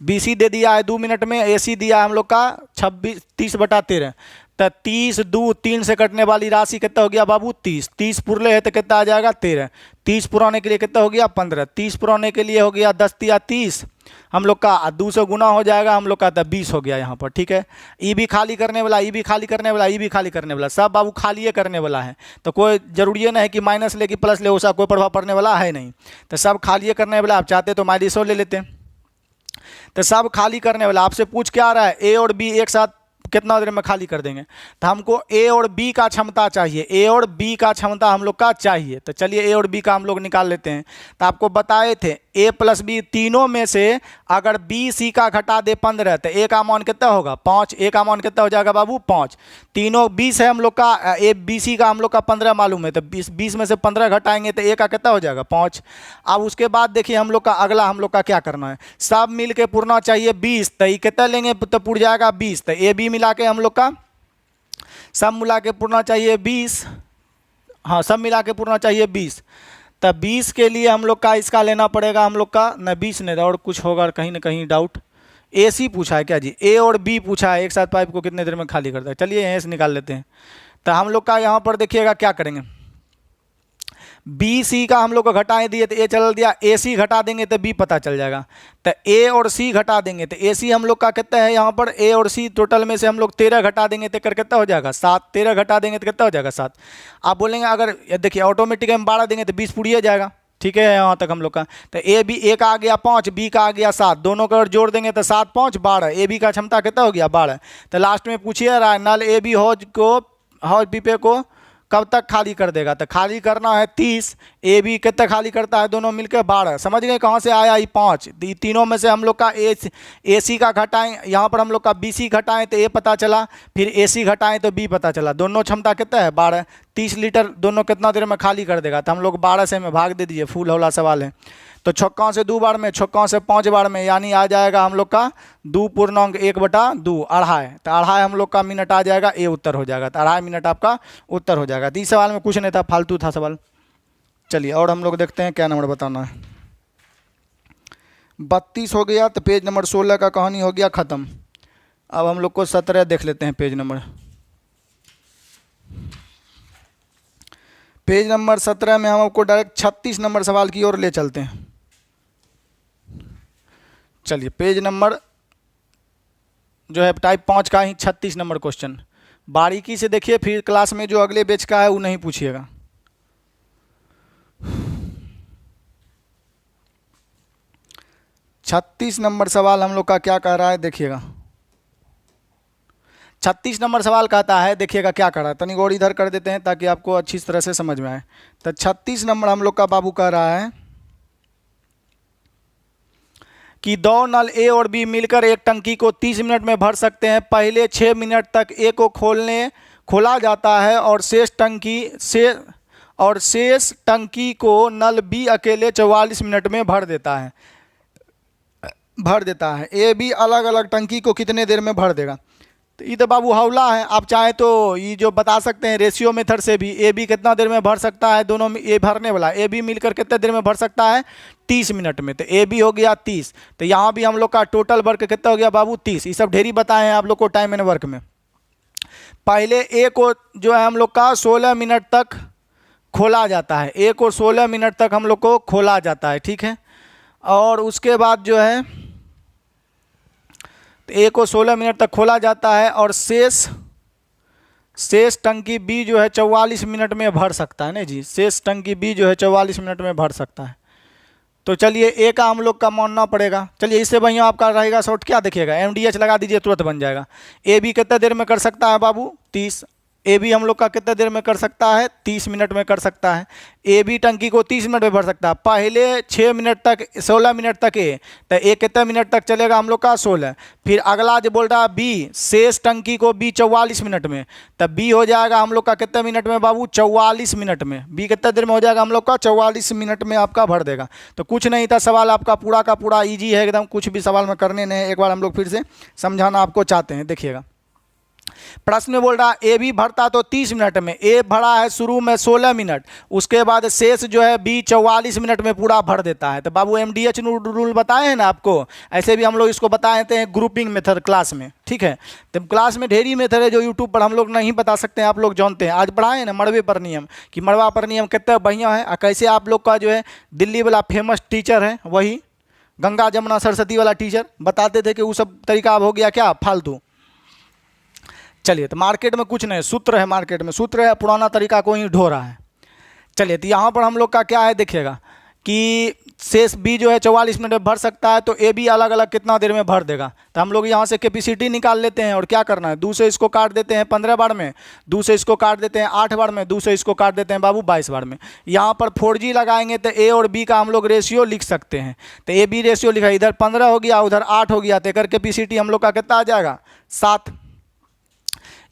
बी सी दे दिया है 2 मिनट में, ए सी दिया है हम लोग का 30/13। तो 30 2 3 से कटने वाली राशि कितना हो गया बाबू 30। 30 पुरले है तो कितना आ जाएगा 13। 30 पुराने के लिए कितना हो गया 15। 30 पुराने के लिए हो गया 10 या 30 हम लोग का 200 गुना हो जाएगा हम लोग का, तो 20 हो गया यहाँ पर। ठीक है, ई भी खाली करने वाला, ई भी खाली करने वाला, ई भी खाली करने वाला, सब बाबू खाली करने वाला है। तो कोई जरूरी नहीं है कि माइनस ले कि प्लस ले, उसका कोई प्रभाव पड़ने वाला है नहीं। तो सब खाली करने वाला, आप चाहते तो -100 ले लेते हैं। तो सब खाली करने वाला आपसे पूछ क्या रहा है, ए और बी एक साथ कितना देर में खाली कर देंगे। तो हमको ए और बी का क्षमता चाहिए, ए और बी का क्षमता हम लोग का चाहिए। तो चलिए ए और बी का हम लोग निकाल लेते हैं। तो आपको बताए थे ए प्लस बी तीनों में से अगर बी सी का घटा दे 15 तो ए का मान कितना होगा 5, ए का मान कितना हो जाएगा बाबू 5। तीनों 20 है हम लोग का, ए बी सी का हम लोग का 15 मालूम है, तो 20 में से 15 घटाएंगे तो ए का कितना हो जाएगा 5। अब उसके बाद देखिए हम लोग का अगला हम लोग का क्या करना है, सब मिल के पूर्णा चाहिए 20, तो ये कितना लेंगे तो पूर जाएगा 20। तो ए बी मिला के हम लोग का सब मिला के पूर्णा चाहिए 20, हाँ सब मिला के पूर्णा चाहिए 20। तब 20 के लिए हम लोग का इसका लेना पड़ेगा हम लोग का न 20 नहीं और कुछ होगा कहीं ना कहीं डाउट। ए सी पूछा है क्या जी, ए और बी पूछा है एक साथ पाइप को कितने देर में खाली करता है। चलिए यहीं से निकाल लेते हैं। तो हम लोग का यहाँ पर देखिएगा क्या करेंगे, बी सी का हम लोग को घटाएं दिए तो ए चल दिया, ए सी घटा देंगे तो बी पता चल जाएगा। तो ए और सी घटा देंगे तो ए सी हम लोग का कितना है यहाँ पर, ए और सी टोटल में से हम लोग 13 घटा देंगे तो कर कितना हो जाएगा 7, 13 घटा देंगे तो कितना हो जाएगा 7। आप बोलेंगे अगर देखिए ऑटोमेटिक हम 12 देंगे तो 20 पूरी जाएगा, ठीक है यहाँ तक हम लोग का। तो ए बी ए का आ गया 5, बी का आ गया 7, दोनों का जोड़ देंगे तो 7 5 12, ए बी का क्षमता कितना हो गया 12। तो लास्ट में पूछिए रहा है नल ए बी हौज पीपे को कब तक खाली कर देगा, तो खाली करना है 30, ए बी कितना खाली करता है दोनों मिलकर 12। समझ गए कहाँ से आया ये 5, तीनों में से हम लोग का ए सी का घटाएं, यहाँ पर हम लोग का बी सी घटाएं तो ए पता चला, फिर ए सी घटाएं तो बी पता चला, दोनों क्षमता कितना है 12, 30 लीटर दोनों कितना देर में खाली कर देगा। तो हम लोग 12 से में भाग दे दीजिए, फूल वाला सवाल है। तो छक्कों से 2 बार में, छक्कों से 5 बार में, यानी आ जाएगा हम लोग का 2.1/2 अढ़ाई। तो अढ़ाई हम लोग का मिनट आ जाएगा, ए उत्तर हो जाएगा। तो 2.5 मिनट आपका उत्तर हो जाएगा। तो इस सवाल में कुछ नहीं था, फालतू था सवाल। चलिए और हम लोग देखते हैं क्या नंबर बताना है। 32 हो गया, तो पेज नंबर 16 का कहानी हो गया ख़त्म। अब हम लोग को 17 देख लेते हैं पेज नंबर 17 में हम आपको डायरेक्ट 36 नंबर सवाल की ओर ले चलते हैं। चलिए पेज नंबर जो है टाइप 5 का ही 36 नंबर क्वेश्चन बारीकी से देखिए, फिर क्लास में जो अगले बैच का है वो नहीं पूछिएगा। छत्तीस नंबर सवाल हम लोग का क्या कह रहा है देखिएगा। 36 नंबर सवाल कहता है, देखिएगा क्या कर रहा है, तनी गौर इधर कर देते हैं ताकि आपको अच्छी तरह से समझ में आए। तो 36 नंबर हम लोग का बाबू कह रहा है कि 2 नल ए और बी मिलकर एक टंकी को 30 मिनट में भर सकते हैं। पहले 6 मिनट तक ए को खोला जाता है और शेष टंकी को नल बी अकेले 44 मिनट में भर देता है। ए बी अलग अलग टंकी को कितने देर में भर देगा। तो ये तो बाबू हौला है, आप चाहे तो ये जो बता सकते हैं रेशियो मेथड से भी, ए बी कितना देर में भर सकता है, दोनों में ए भरने वाला ए बी मिलकर कितने देर में भर सकता है 30 मिनट में। तो ए बी हो गया 30, तो यहाँ भी हम लोग का टोटल वर्क कितना हो गया बाबू 30। ये सब ढेरी बताए हैं आप लोग को टाइम एंड वर्क में। पहले ए को जो है हम लोग का 16 मिनट तक खोला जाता है, ए को 16 मिनट तक हम लोग को खोला जाता है, ठीक है। और उसके बाद जो है तो ए को 16 मिनट तक खोला जाता है और शेष टंकी बी जो है 44 मिनट में भर सकता है ना जी, शेष टंकी बी जो है 44 मिनट में भर सकता है। तो चलिए ए का हम लोग का मानना पड़ेगा। चलिए इससे बढ़िया आपका रहेगा शॉर्ट क्या देखिएगा, एमडीएच लगा दीजिए तुरंत बन जाएगा। ए बी कितने देर में कर सकता है बाबू 30, ए बी हम लोग का कितने देर में कर सकता है 30 मिनट में कर सकता है। ए बी टंकी को 30 मिनट में भर सकता है। पहले 6 मिनट तक 16 मिनट तक ए, तो ए कितने मिनट तक चलेगा हम लोग का 16। फिर अगला जो बोल रहा है बी, शेष टंकी को बी 44 मिनट में, तब बी हो जाएगा हम लोग का कितने मिनट में बाबू 44 मिनट में। बी कितने देर में हो जाएगा हम लोग का 44 मिनट में आपका भर देगा। तो कुछ नहीं था सवाल आपका पूरा का पूरा ईजी है एकदम, कुछ भी सवाल में करने नहीं। एक बार हम लोग फिर से समझाना आपको चाहते हैं, देखिएगा। प्रश्न में बोल रहा है ए बी भरता तो 30 मिनट में, ए भरा है शुरू में 16 मिनट, उसके बाद शेष जो है बी 44 मिनट में पूरा भर देता है। तो बाबू एमडीएच रूल बताए हैं ना आपको, ऐसे भी हम लोग इसको बताए थे ग्रुपिंग मेथड क्लास में, ठीक है। तो क्लास में ढेरी मेथड है जो यूट्यूब पर हम लोग नहीं बता सकते हैं, आप लोग जानते हैं। आज पढ़ाए ना मड़वे पर नियम, कि मड़वा पर नियम कितना बढ़िया है और कैसे आप लोग का जो है दिल्ली वाला फेमस टीचर है, वही गंगा जमुना सरस्वती वाला टीचर बताते थे कि वो सब तरीका अब हो गया क्या फालतू। चलिए तो मार्केट में कुछ नहीं, सूत्र है, मार्केट में सूत्र है, पुराना तरीका को ही ढो रहा है। चलिए तो यहाँ पर हम लोग का क्या है देखिएगा कि शेष बी जो है 44 मिनट में भर सकता है, तो ए बी अलग अलग कितना देर में भर देगा। तो हम लोग यहाँ से कैपेसिटी निकाल लेते हैं और क्या करना है, 2 से इसको काट देते हैं 15 बार में, 2 से इसको काट देते हैं 8 बार में, 2 से इसको काट देते हैं बाबू 22 बार में। यहाँ पर 4G लगाएंगे तो ए और बी का हम लोग रेशियो लिख सकते हैं। तो ए बी रेशियो लिखा, इधर 15 हो गया उधर 8 हो गया, तो एक कैपेसिटी हम लोग का कितना आ जाएगा 7।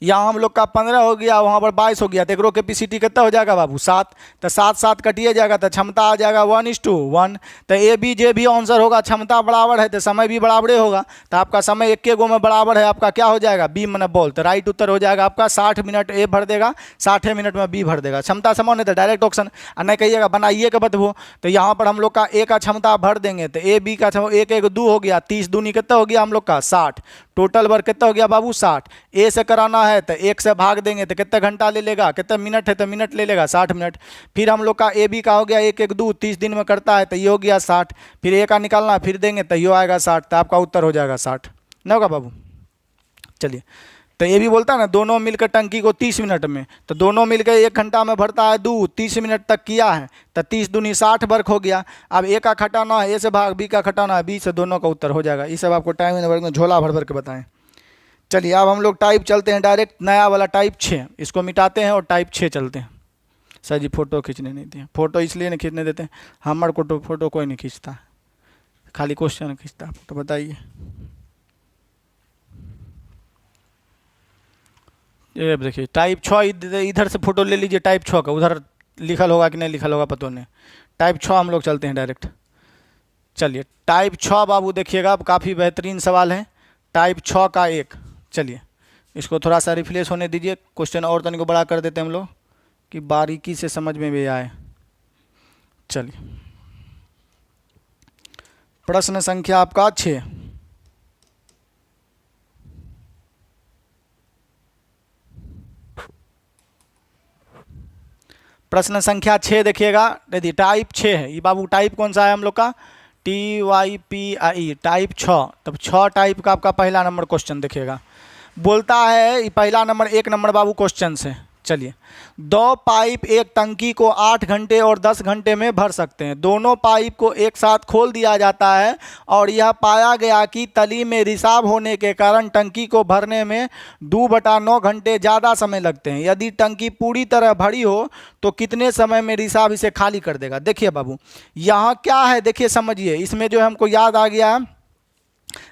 यहाँ हम लोग का 15 हो गया, वहाँ पर 22 हो गया, तो एकरो कैपेसिटी कितना हो जाएगा बाबू 7। तो 7 7 कटिए जाएगा, तो क्षमता आ जाएगा 1:1। तो ए बी जे भी आंसर होगा, क्षमता बराबर है तो समय भी बराबर होगा। तो आपका समय एक के गो में बराबर है, आपका क्या हो जाएगा बी मैंने बॉल। तो राइट उत्तर हो जाएगा आपका 60 मिनट ए भर देगा, 60 मिनट में बी भर देगा। क्षमता समान है तो डायरेक्ट ऑप्शन, और नहीं कहिएगा बनाइए के बतबो। तो यहाँ पर हम लोग का ए का क्षमता भर देंगे, तो ए बी का 1 1 2 हो गया, 30 दूनी कितना हो गया हम लोग का 60। टोटल वर्क कितना हो गया बाबू 60। ए से कराना है तो 1 से भाग देंगे तो कितना घंटा ले लेगा, कितना मिनट है तो मिनट ले लेगा 60 मिनट। फिर हम लोग का ए बी का हो गया 1 1 2, 30 दिन में करता है तो ये हो गया 60। फिर ए का निकालना फिर देंगे तो ये आएगा 60। तो आपका उत्तर हो जाएगा 60 ना होगा बाबू। चलिए, तो ये भी बोलता है ना दोनों मिलकर टंकी को 30 मिनट में, तो दोनों मिलकर 1 घंटा में भरता है दूध, 30 मिनट तक किया है तो 30 दूनी 60 वर्क हो गया। अब ए का खटाना है, ए से भाग बी का खटाना है, बी से, दोनों का उत्तर हो जाएगा। ये सब आपको टाइम वर्क में झोला भर भर के बताएं। चलिए अब हम लोग टाइप चलते हैं डायरेक्ट, नया वाला टाइप 6, इसको मिटाते हैं और टाइप 6 चलते हैं। सर जी फ़ोटो खींचने नहीं दिए, फ़ोटो इसलिए नहीं खींचने देते, हमारे को तो फ़ोटो कोई नहीं खींचता, खाली क्वेश्चन खींचता। तो बताइए, ये देखिए टाइप 6, इधर से फोटो ले लीजिए टाइप 6 का, उधर लिखल होगा कि नहीं लिखल होगा पता नहीं। टाइप 6 हम लोग चलते हैं डायरेक्ट। चलिए टाइप 6 बाबू देखिएगा, अब काफ़ी बेहतरीन सवाल है टाइप 6 का 1। चलिए इसको थोड़ा सा रिफ्रेश होने दीजिए, क्वेश्चन और तनिक को बड़ा कर देते हैं हम लोग कि बारीकी से समझ में भी आए। चलिए प्रश्न संख्या आपका 6। प्रश्न संख्या 6 देखिएगा, यदि टाइप 6 है, ये बाबू टाइप कौन सा है हम लोग का TYPI टाइप 6। तब 6 टाइप का आपका पहला नंबर क्वेश्चन देखिएगा, बोलता है ये पहला नंबर 1 नंबर बाबू क्वेश्चन से। चलिए 2 पाइप एक टंकी को 8 घंटे और 10 घंटे में भर सकते हैं। दोनों पाइप को एक साथ खोल दिया जाता है और यह पाया गया कि तली में रिसाव होने के कारण टंकी को भरने में 2/9 घंटे ज़्यादा समय लगते हैं। यदि टंकी पूरी तरह भरी हो तो कितने समय में रिसाव इसे खाली कर देगा। देखिए बाबू यहाँ क्या है, देखिए समझिए, इसमें जो हमको याद आ गया है,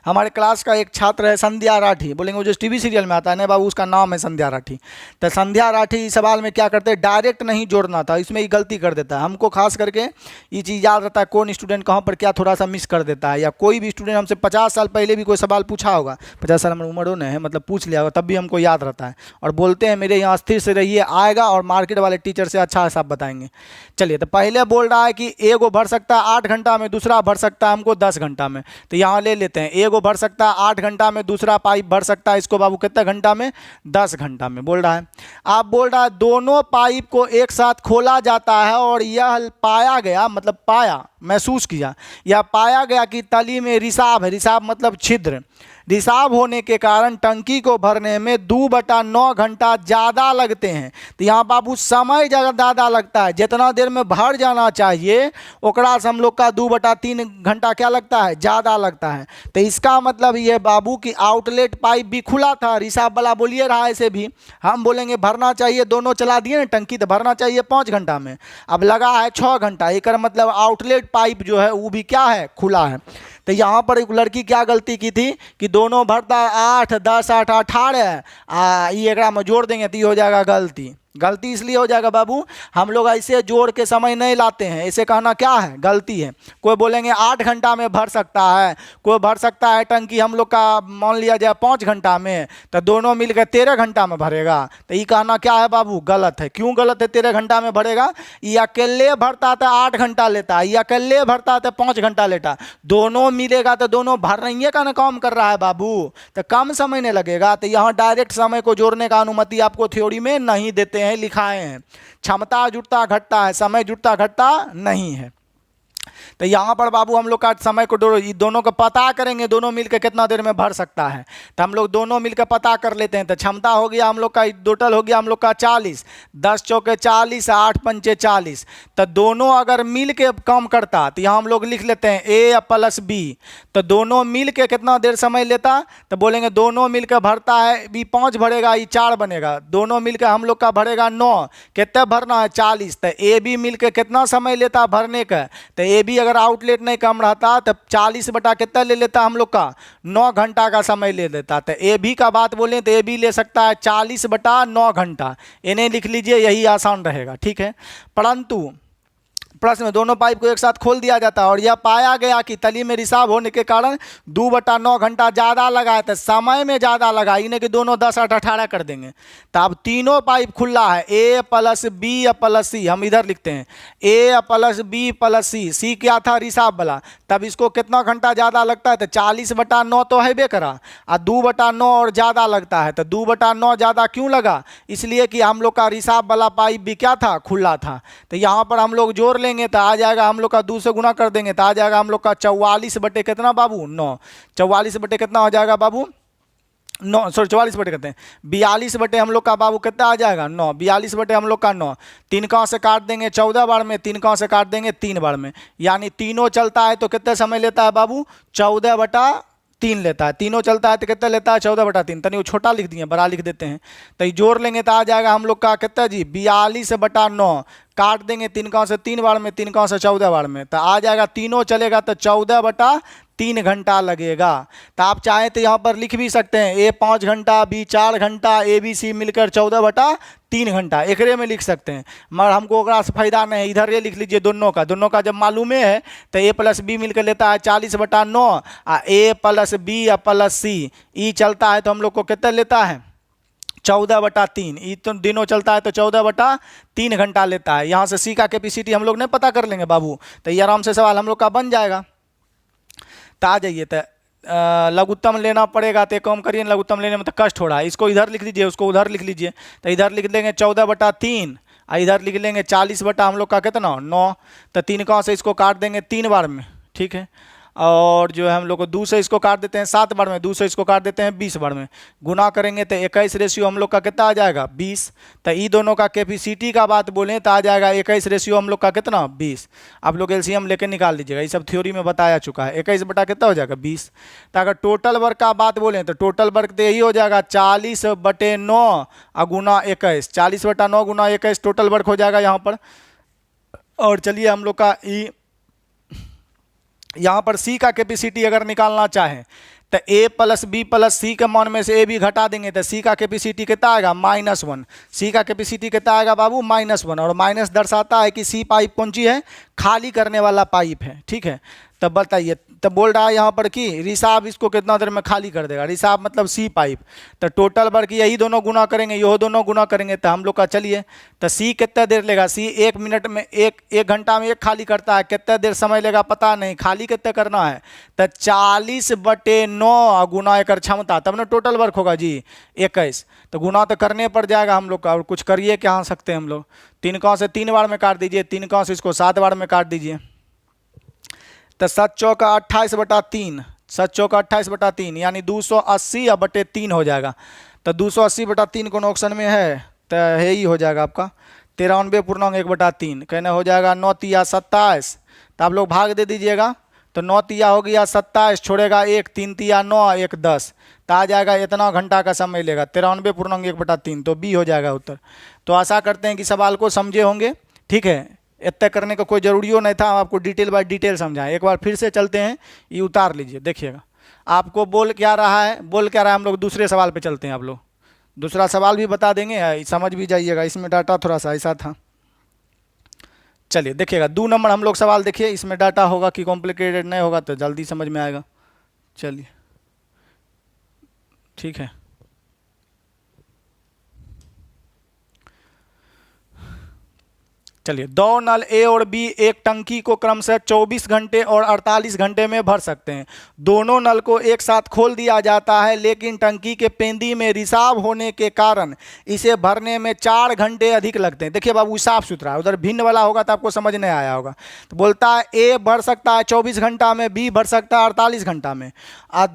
हमारे क्लास का एक छात्र है संध्या राठी, बोलेंगे वो जो टीवी सीरियल में आता है ना बाबू, उसका नाम है संध्या राठी। तो संध्या राठी इस सवाल में क्या करते हैं, डायरेक्ट नहीं जोड़ना था, इसमें ही गलती कर देता है। हमको खास करके ये चीज़ याद रहता है कौन स्टूडेंट कहाँ पर क्या थोड़ा सा मिस कर देता है, या कोई भी स्टूडेंट हमसे 50 साल पहले भी कोई सवाल पूछा होगा, 50 साल हमारी उम्र होने है मतलब पूछ लिया होगा, तब भी हमको याद रहता है और बोलते हैं मेरे यहाँ स्थिर से रहिए, आएगा और मार्केट वाले टीचर से अच्छा हिसाब बताएंगे। चलिए तो पहले बोल रहा है कि एगो भर सकता है 8 घंटा में, दूसरा भर सकता है हमको 10 घंटा में। तो यहाँ ले लेते हैं, एगो भर सकता है 8 घंटा में, दूसरा पाइप भर सकता है इसको बाबू कितना घंटा में, 10 घंटा में बोल रहा है। आप बोल रहा है दोनों पाइप को एक साथ खोला जाता है और यह पाया गया, मतलब पाया महसूस किया, यह पाया गया कि तली में रिसाव है, रिसाव मतलब छिद्र, रिसाव होने के कारण टंकी को भरने में 2/9 घंटा ज़्यादा लगते हैं। तो यहाँ बाबू समय ज़्यादा लगता है, जितना देर में भर जाना चाहिए ओकरा से हम लोग का 2/3 घंटा क्या लगता है, ज़्यादा लगता है। तो इसका मतलब ये बाबू कि आउटलेट पाइप भी खुला था, रिसाव वाला बोलिए रहा ऐसे भी, हम बोलेंगे भरना चाहिए, दोनों चला दिए ना टंकी, तो भरना चाहिए 5 घंटा में, अब लगा है 6 घंटा, एक मतलब आउटलेट पाइप जो है वो भी क्या है, खुला है। तो यहाँ पर एक लड़की क्या गलती की थी कि दोनों भरता 8 10 8 18 ये एक में जोड़ देंगे तो ये हो जाएगा गलती। गलती इसलिए हो जाएगा बाबू, हम लोग ऐसे जोड़ के समय नहीं लाते हैं, ऐसे कहना क्या है, गलती है। कोई बोलेंगे 8 घंटा में भर सकता है, कोई भर सकता है टंकी हम लोग का मान लिया जाए 5 घंटा में, तो दोनों मिलकर 13 घंटा में भरेगा। तो ये कहना क्या है बाबू, गलत है। क्यों गलत है, 13 घंटा में भरेगा, ये अकेले भरता था 8 घंटा लेता है, ये अकेले भरता था 5 घंटा लेता, दोनों मिलेगा तो दोनों भर रही है का ना काम कर रहा है बाबू, तो कम समय नहीं लगेगा। तो यहाँ डायरेक्ट समय को जोड़ने का अनुमति आपको थ्योरी में नहीं देते हैं, लिखाए हैं। क्षमता जुड़ता घटता है, समय जुड़ता घटता नहीं है। तो यहाँ पर बाबू हम लोग का समय को दोनों को पता करेंगे, दोनों मिलकर कितना देर में भर सकता है। तो हम लोग दोनों मिलकर पता कर लेते हैं। तो क्षमता हो गया हम लोग का, टोटल हो गया हम लोग का 40, 10 चौके 40, 8 पंचे 40। तो दोनों अगर मिल के काम करता तो यहाँ हम लोग लिख लेते हैं ए प्लस बी। तो दोनों मिल के कितना देर समय लेता, तो बोलेंगे दोनों मिलकर भरता है, बी 5 भरेगा, ये 4 बनेगा, दोनों मिलकर हम लोग का भरेगा 9। कितना भरना है 40। तो ए बी मिलकर कितना समय लेता भरने का, तो ए बी अगर आउटलेट नहीं कम रहता तब 40 बटा कितना ले लेता हम लोग का, 9 घंटा का समय ले लेता। तो ए बी का बात बोलें तो ए बी ले सकता है 40 बटा 9 घंटा। इन्हें लिख लीजिए, यही आसान रहेगा, ठीक है। परंतु प्रश्न में दोनों पाइप को एक साथ खोल दिया जाता है और यह पाया गया कि तली में रिसाव होने के कारण 2 बटा 9 घंटा ज़्यादा लगा है। तो समय में ज़्यादा लगा, इन्हें कि दोनों 10 8 18 कर देंगे। तो अब तीनों पाइप खुला है, ए प्लस बी प्लस सी, हम इधर लिखते हैं ए प्लस बी प्लस सी। सी क्या था, रिसाव वाला, तब इसको कितना घंटा ज़्यादा लगता है, तो 40 बटा 9 तो है बे करा, और 2 बटा 9 और ज़्यादा लगता है। तो 2 बटा 9 ज़्यादा क्यों लगा, इसलिए कि हम लोग का रिसाव वाला पाइप भी क्या था, खुला था। तो यहाँ पर हम लोग जोड़ लेंगे तो आ जाएगा हम लोग का 2 से गुना कर देंगे तो आ जाएगा हम लोग का 44 बटे कितना बाबू, 9। 44 बटे कितना हो जाएगा बाबू, 9, सॉरी 44 बटे कहते हैं 42 बटे हम लोग का बाबू कितना आ जाएगा, 9। 42 बटे हम लोग का 9, 3 कहाँ से काट देंगे 14 बार में, 3 कहाँ से काट देंगे 3 बार में, यानी तीनों चलता है तो कितना समय लेता है बाबू, 14 बटा 3 लेता है। तीनों चलता है तो कितना लेता है, 14 बटा 3। तनी वो छोटा लिख दिए, बड़ा लिख देते हैं। तो ये जोड़ लेंगे तो आ जाएगा हम लोग का कितना जी, 42 बटा 9, काट देंगे 3 कहाँ से 3 बार में, 3 कहाँ से 14 बार में, तो आ जाएगा तीनों चलेगा तो 14 बटा 3 घंटा लगेगा। तो आप चाहें तो यहाँ पर लिख भी सकते हैं ए 5 घंटा, बी 4 घंटा, ए बी सी मिलकर 14 बटा 3 घंटा, एकरे में लिख सकते हैं। मगर हमको ओकरा से फायदा नहीं है, इधर ये लिख लीजिए दोनों का जब मालूम है तो ए प्लस बी मिलकर लेता है 40 बटा 9, और ए प्लस बी या प्लस सी ई चलता है तो हम लोग को कितना लेता है, 14 बटा 3। ई तो दिनों चलता है तो 14 बटा 3 घंटा लेता है। यहाँ से सी का कैपेसिटी हम लोग नहीं पता कर लेंगे बाबू, तो ये आराम से सवाल हम लोग का बन जाएगा। तो आ जाइए, तो लघुत्तम लेना पड़ेगा, तो कम करिए, लघुत्तम लेने में तो कष्ट हो रहा है। इसको इधर लिख लीजिए, उसको उधर लिख लीजिए। तो इधर लिख लेंगे 14 बटा 3, और इधर लिख लेंगे 40 बटा हम लोग का कितना, 9। तो 3 कहाँ से इसको काट देंगे 3 बार में, ठीक है। और जो है हम लोग को 2 से इसको काट देते हैं 7 बार में, 2 से इसको काट देते हैं 20 बार में, गुना करेंगे तो 21 रेशियो हम लोग का कितना आ जाएगा, 20। तो ई दोनों का कैपेसिटी का बात बोलें तो आ जाएगा 21 रेशियो हम लोग का कितना, 20। आप लोग एलसीएम लेके निकाल लीजिएगा, ये सब थ्योरी में बताया चुका है। 21 बटा कितना हो जाएगा, 20। तो अगर टोटल वर्क का बात बोलें तो टोटल वर्क तो यही हो जाएगा 40 बटे 9 और गुना 21, 40 बटा 9 गुना 21 टोटल वर्क हो जाएगा यहाँ पर। और चलिए हम लोग का ई यहाँ पर सी का कैपेसिटी अगर निकालना चाहें तो ए प्लस बी प्लस सी के मान में से ए भी घटा देंगे तो सी का कैपेसिटी कितना आएगा, -1। सी का कैपेसिटी कितना आएगा बाबू, -1। और माइनस दर्शाता है कि सी पाइप कौन सी है, खाली करने वाला पाइप है, ठीक है। तब बताइए, तब बोल रहा है यहाँ पर कि रिसाव इसको कितना देर में खाली कर देगा, रिसाव मतलब सी पाइप। तो टोटल वर्क यही दोनों गुना करेंगे, यहो दोनों गुना करेंगे तो हम लोग का चलिए, तो सी कितना देर लेगा, सी 1 मिनट में एक घंटा में 1 खाली करता है, कितना देर समय लेगा पता नहीं, खाली कितना करना है। तो 40 बटे 9 गुना एक क्षमता, तब ना टोटल वर्क होगा जी 21। तो गुना तो करने पड़ जाएगा हम लोग का, और कुछ करिए क्या सकते हैं हम लोग। 3 कहाँ से 3 बार में काट दीजिए, 3 कहाँ से इसको 7 बार में काट दीजिए। तो 7 चौका 28 बटा 3, 7 चौका 28 बटा 3 यानी 280 बटे 3 हो जाएगा। तो 280 बटा 3 को ऑप्शन में है तो है ही हो जाएगा आपका 93.1 बटा 3, कहना हो जाएगा 9 तिया 27। तो आप लोग भाग दे दीजिएगा, तो 9 तिया हो गया 27, छोड़ेगा 1, 3 तिया 9, 1 10, तो आ जाएगा इतना घंटा का समय लेगा 93.1 बटा 3, तो बी हो जाएगा उत्तर। तो आशा करते हैं कि सवाल को समझे होंगे, ठीक है। इतना करने का कोई जरूरी नहीं था, आपको डिटेल बाय डिटेल समझाएं। एक बार फिर से चलते हैं, ये उतार लीजिए, देखिएगा आपको बोल क्या रहा है, हम लोग दूसरे सवाल पे चलते हैं। आप लोग दूसरा सवाल भी बता देंगे, समझ भी जाइएगा, इसमें डाटा थोड़ा सा ऐसा था। चलिए देखिएगा 2 नंबर हम लोग सवाल देखिए, इसमें डाटा होगा कि कॉम्प्लिकेटेड नहीं होगा तो जल्दी समझ में आएगा। चलिए ठीक है। चलिए, दो नल ए और बी एक टंकी को क्रमशः 24 घंटे और 48 घंटे में भर सकते हैं। दोनों नल को एक साथ खोल दिया जाता है, लेकिन टंकी के पेंदी में रिसाव होने के कारण इसे भरने में 4 घंटे अधिक लगते हैं। देखिए बाबू, साफ सुथरा है, उधर भिन्न वाला होगा तो आपको समझ नहीं आया होगा। तो बोलता है ए भर सकता है 24 घंटा में, बी भर सकता है 48 घंटा में।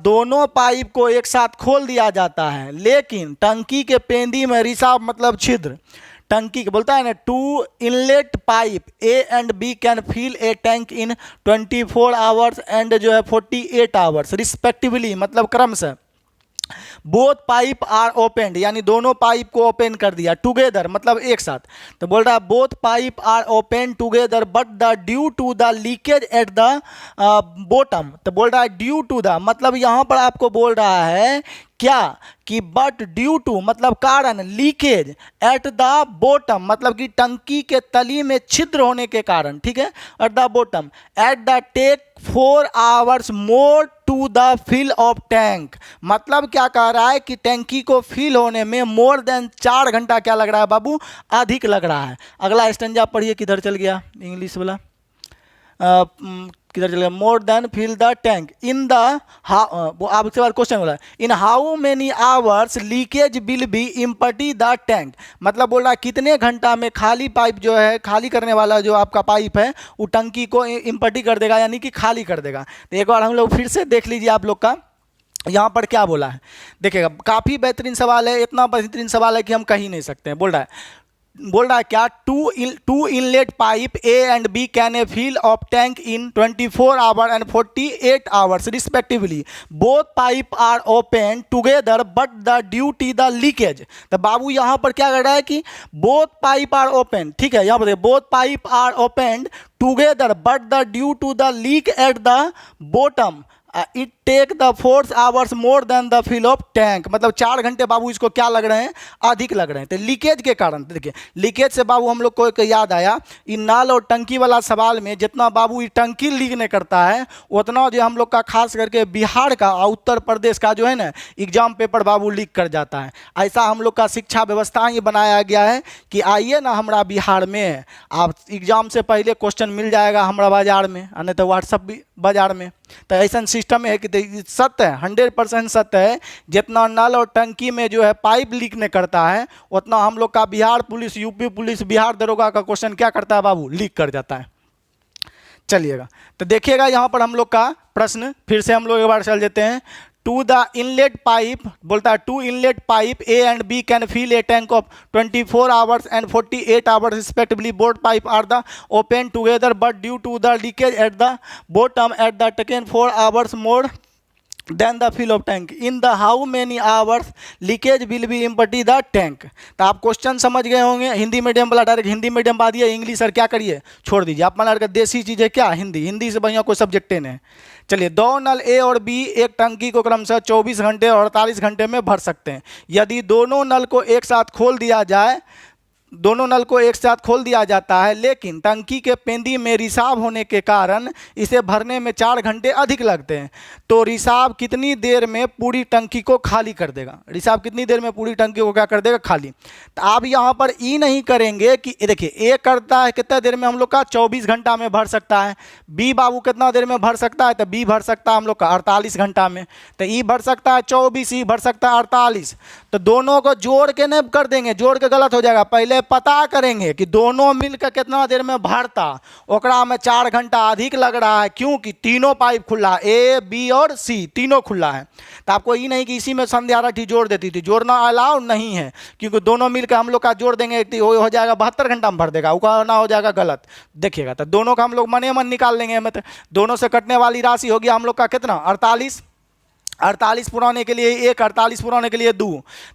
दोनों पाइप को एक साथ खोल दिया जाता है, लेकिन टंकी के पेंदी में रिसाव मतलब छिद्र, टंकी के बोलता है ना, two inlet pipe A and B can fill a tank in 24 hours and जो है 48 आवर्स रिस्पेक्टिवली, मतलब क्रमशः। बोथ पाइप आर ओपेंड, यानी दोनों पाइप को ओपन कर दिया, टुगेदर मतलब एक साथ। तो बोल रहा है both pipe are open together but the due to the leakage at the bottom. तो बोल रहा है ड्यू टू द, मतलब यहाँ पर आपको बोल रहा है क्या कि बट ड्यू टू मतलब कारण, लीकेज एट द बॉटम मतलब कि टंकी के तली में छिद्र होने के कारण, ठीक है, at the bottom at the take 4 hours more to the fill of tank. मतलब क्या कह रहा है कि टैंकी को फिल होने में मोर देन 4 घंटा क्या लग रहा है बाबू, अधिक लग रहा है। अगला स्टेंजा पढ़िए, किधर चल गया इंग्लिश वाला, किधर चल गया, more than fill the tank in the, आप उसके बाद क्वेश्चन बोला in how many hours leakage will be empty the tank. मतलब बोल रहा है कितने घंटा में खाली पाइप जो है, खाली करने वाला जो आपका पाइप है वो टंकी को इम्पटी कर देगा, यानी कि खाली कर देगा। तो एक बार हम लोग फिर से देख लीजिए आप लोग का यहाँ पर क्या बोला है, देखिएगा, काफ़ी बेहतरीन सवाल है, इतना बेहतरीन सवाल है कि हम कह ही नहीं सकते हैं। बोल रहा है क्या, two inlet pipe A and B can a fill of tank in 24 hour and 48 hours respectively. Both pipe are open together but the duty the leakage. तो बाबू यहाँ पर क्या कर रहा है कि बोथ पाइप आर ओपन, ठीक है, यहाँ पर both pipe are open together but the due to the leak at the bottom it take the 4 hours more than the fill of tank. मतलब 4 घंटे बाबू इसको क्या लग रहे हैं, अधिक लग रहे हैं। तो लीकेज के कारण, देखिए लीकेज से बाबू हम लोग को एक याद आया, इन नाल और टंकी वाला सवाल में जितना बाबू ये टंकी लीक नहीं करता है, उतना जो हम लोग का खास करके बिहार का और उत्तर प्रदेश का जो है ना एग्जाम पेपर बाबू लीक कर जाता है। ऐसा हम लोग का शिक्षा व्यवस्था ही बनाया गया है कि आइए ना हमारा बिहार में, आप एग्जाम से पहले क्वेश्चन मिल जाएगा हमारा बाजार में, नहीं तो व्हाट्सअप भी बाजार में। तो ऐसा सिस्टम है कि सत्य है, 100% सत्य है, जितना नल और टंकी में जो है पाइप लीक नहीं करता है, उतना हम लोग का Bihar police, UP police, Bihar दरोगा का क्वेश्चन क्या करता है बाबू, लीक कर जाता है। चलिएगा, तो देखिएगा यहाँ पर हम लोग का प्रश्न फिर से हम लोग एक बार चल देते हैं। टू द इनलेट पाइप, बोलता है two inlet pipe A and B can fill a tank of 24 hours and 48 hours respectively. Both pipe are the open together but due to the leakage at the bottom at the taken 4 hours more than the fill of tank in the how many hours leakage will be empty the tank. तो आप question समझ गए होंगे, Hindi medium वाला direct Hindi medium पा दिया, English sir क्या करिए छोड़ दीजिए, आप मान लड़का देसी चीज़ है क्या, हिंदी से बढ़िया कोई सब्जेक्ट नहीं है। चलिए, दो नल ए और बी एक टंकी को क्रमशः 24 घंटे और 48 घंटे में भर सकते हैं। यदि दोनों नल को एक साथ खोल दिया जाए, दोनों नल को एक साथ खोल दिया जाता है, लेकिन टंकी के पेंदी में रिसाव होने के कारण इसे भरने में 4 घंटे अधिक लगते हैं, तो रिसाव कितनी देर में पूरी टंकी को खाली कर देगा, रिसाव कितनी देर में पूरी टंकी को क्या कर देगा, खाली। तो आप यहाँ पर ई नहीं करेंगे कि देखिए ए करता है कितना देर में हम लोग का 24 घंटा में भर सकता है, बी बाबू कितना देर में भर सकता है, तो बी भर सकता है हम लोग का 48 घंटा में, तो ई भर सकता है 24, ई भर सकता है 48। तो दोनों को जोड़ के नहीं कर देंगे, जोड़ के गलत हो जाएगा, पहले पता करेंगे कि दोनों मिलकर कितना देर में भरता, ओकरा में 4 घंटा अधिक लग रहा है, क्योंकि तीनों पाइप खुला, ए बी और सी तीनों खुला है। तो आपको ये नहीं कि इसी में संध्या राठी जोड़ देती थी, जोड़ना अलाउ नहीं है, क्योंकि दोनों मिलकर हम लोग का जोड़ देंगे हो जाएगा 72 घंटा में भर देगा, उसका ना हो जाएगा गलत। देखिएगा, तो दोनों का हम लोग मने मन निकाल लेंगे, मतलब दोनों से कटने वाली राशि होगी हम लोग का कितना, 48, 48 पुराने के लिए 1, 48 पुराने के लिए 2,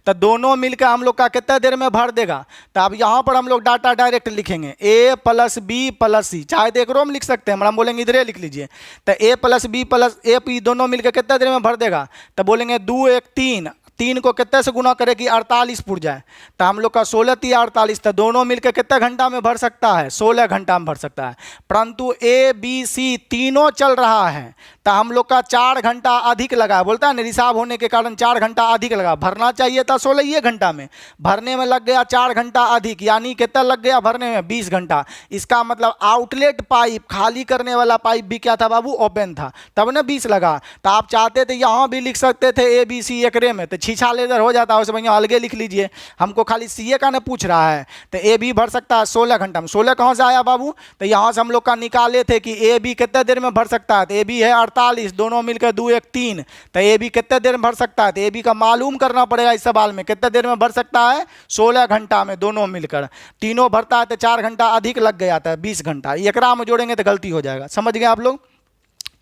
तो दोनों मिलकर हम लोग का कितना देर में भर देगा। तो अब यहाँ पर हम लोग डाटा डायरेक्ट लिखेंगे, ए प्लस बी प्लस सी, चाहे तो एक रो में लिख सकते हैं, हम बोलेंगे इधर लिख लीजिए। तो a plus b plus a p दोनों मिलकर कितना देर में भर देगा, तो बोलेंगे 2 1 3, 3 को कितने से गुना करे कि 48 पुर जाए, तो हम लोग का 16 3 48, तो दोनों मिलकर कितना घंटा में भर सकता है, 16 घंटा में भर सकता है। परंतु ए बी सी तीनों चल रहा है, तो हम लोग का 4 घंटा अधिक लगा, बोलता है ना रिसाव होने के कारण 4 घंटा अधिक लगा। भरना चाहिए था 16 घंटा में, भरने में लग गया 4 घंटा अधिक, यानी कितना लग गया भरने में 20 घंटा। इसका मतलब आउटलेट पाइप, खाली करने वाला पाइप भी क्या था बाबू, ओपन था, तब ना 20 लगा। तो आप चाहते थे यहाँ भी लिख सकते थे ABC एकरे में, तो छीछा लेजर हो जाता है, उसे भैया अलगे लिख लीजिए। हमको खाली CA का ना पूछ रहा है, तो AB भर सकता है 16 घंटा में। 16 कहाँ से आया बाबू, तो यहाँ से हम लोग का निकाले थे कि AB कितने देर में भर सकता है, तो AB है 48, दोनों मिलकर 2 1 3, तो AB कितने देर में भर सकता है, तो AB का मालूम करना पड़ेगा इस सवाल में, कितने देर में भर सकता है 16 घंटा में, दोनों मिलकर। तीनों भरता है तो 4 घंटा अधिक लग गया था, 20 घंटा। एकरा में जोड़ेंगे तो गलती हो जाएगा, समझ गए आप लोग।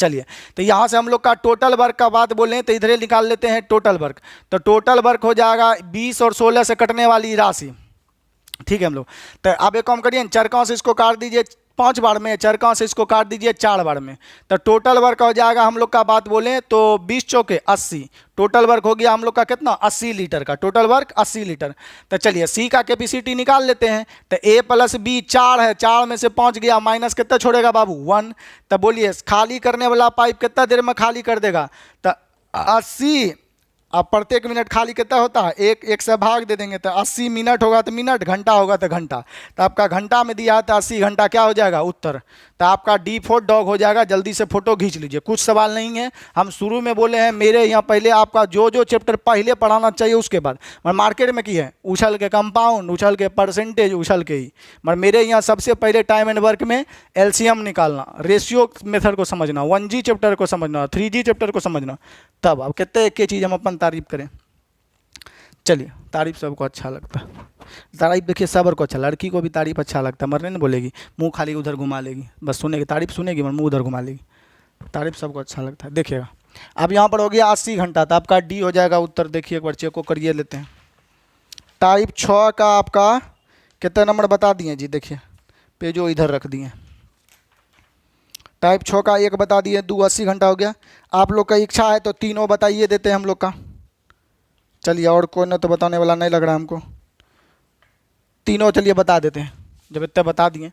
चलिए, तो यहाँ से हम लोग का टोटल वर्क का बात बोलें तो इधर निकाल लेते हैं टोटल वर्क। तो टोटल वर्क हो जाएगा 20 और 16 से कटने वाली राशि, ठीक है हम लोग। तो अब एक काम करिए, चरकों से इसको काट दीजिए 5 बार में, चरकों से इसको काट दीजिए 4 बार में, तो टोटल वर्क हो जाएगा हम लोग का बात बोलें तो 20 चौके 80, टोटल वर्क हो गया हम लोग का कितना 80 लीटर का, टोटल वर्क 80 लीटर। तो चलिए C का कैपेसिटी निकाल लेते हैं। तो A + B 4 है, 4 में से 5 गया, माइनस कितना छोड़ेगा बाबू 1। तो बोलिए खाली करने वाला पाइप कितना देर में खाली कर देगा, तो 80, अब प्रत्येक मिनट खाली कितना होता है, एक से भाग दे देंगे, तो 80 मिनट होगा तो मिनट, घंटा होगा तो घंटा। तो आपका घंटा में दिया है तो 80 घंटा क्या हो जाएगा उत्तर। तो आपका D4 डॉग हो जाएगा, जल्दी से फोटो खींच लीजिए। कुछ सवाल नहीं है, हम शुरू में बोले हैं मेरे यहाँ पहले आपका जो जो चैप्टर पहले पढ़ाना चाहिए उसके बाद, मगर मार्केट में की है उछल के कंपाउंड, उछल के परसेंटेज, उछल के ही, मगर मेरे यहाँ सबसे पहले टाइम एंड वर्क में LCM निकालना, रेशियो मेथड को समझना, 1G चैप्टर को समझना, 3G चैप्टर को समझना, तब अब कितने एक चीज़ हम अपन तारीफ करें। चलिए, तारीफ सबको अच्छा लगता है, तारीफ देखिए सबर को अच्छा, लड़की को भी तारीफ अच्छा लगता है, मरने नहीं बोलेगी, मुंह खाली उधर घुमा लेगी, बस सुनेगी तारीफ सुनेगी मगर मुंह उधर घुमा लेगी, तारीफ सबको अच्छा लगता है। देखिएगा अब यहाँ पर हो गया 80 घंटा, तो आपका D हो जाएगा उत्तर। देखिए एक बार चेक को करिए लेते हैं। टाइप 6 का आपका कितने नंबर बता दिए जी, देखिए पेजो इधर रख दिए। टाइप 6 का 1 बता दिए, 2 80 घंटा हो गया। आप लोग का इच्छा है तो तीनों बताइए देते हैं हम लोग का। चलिए, और कोई ना तो बताने वाला नहीं लग रहा हमको, तीनों चलिए बता देते हैं। जब इतने बता दिए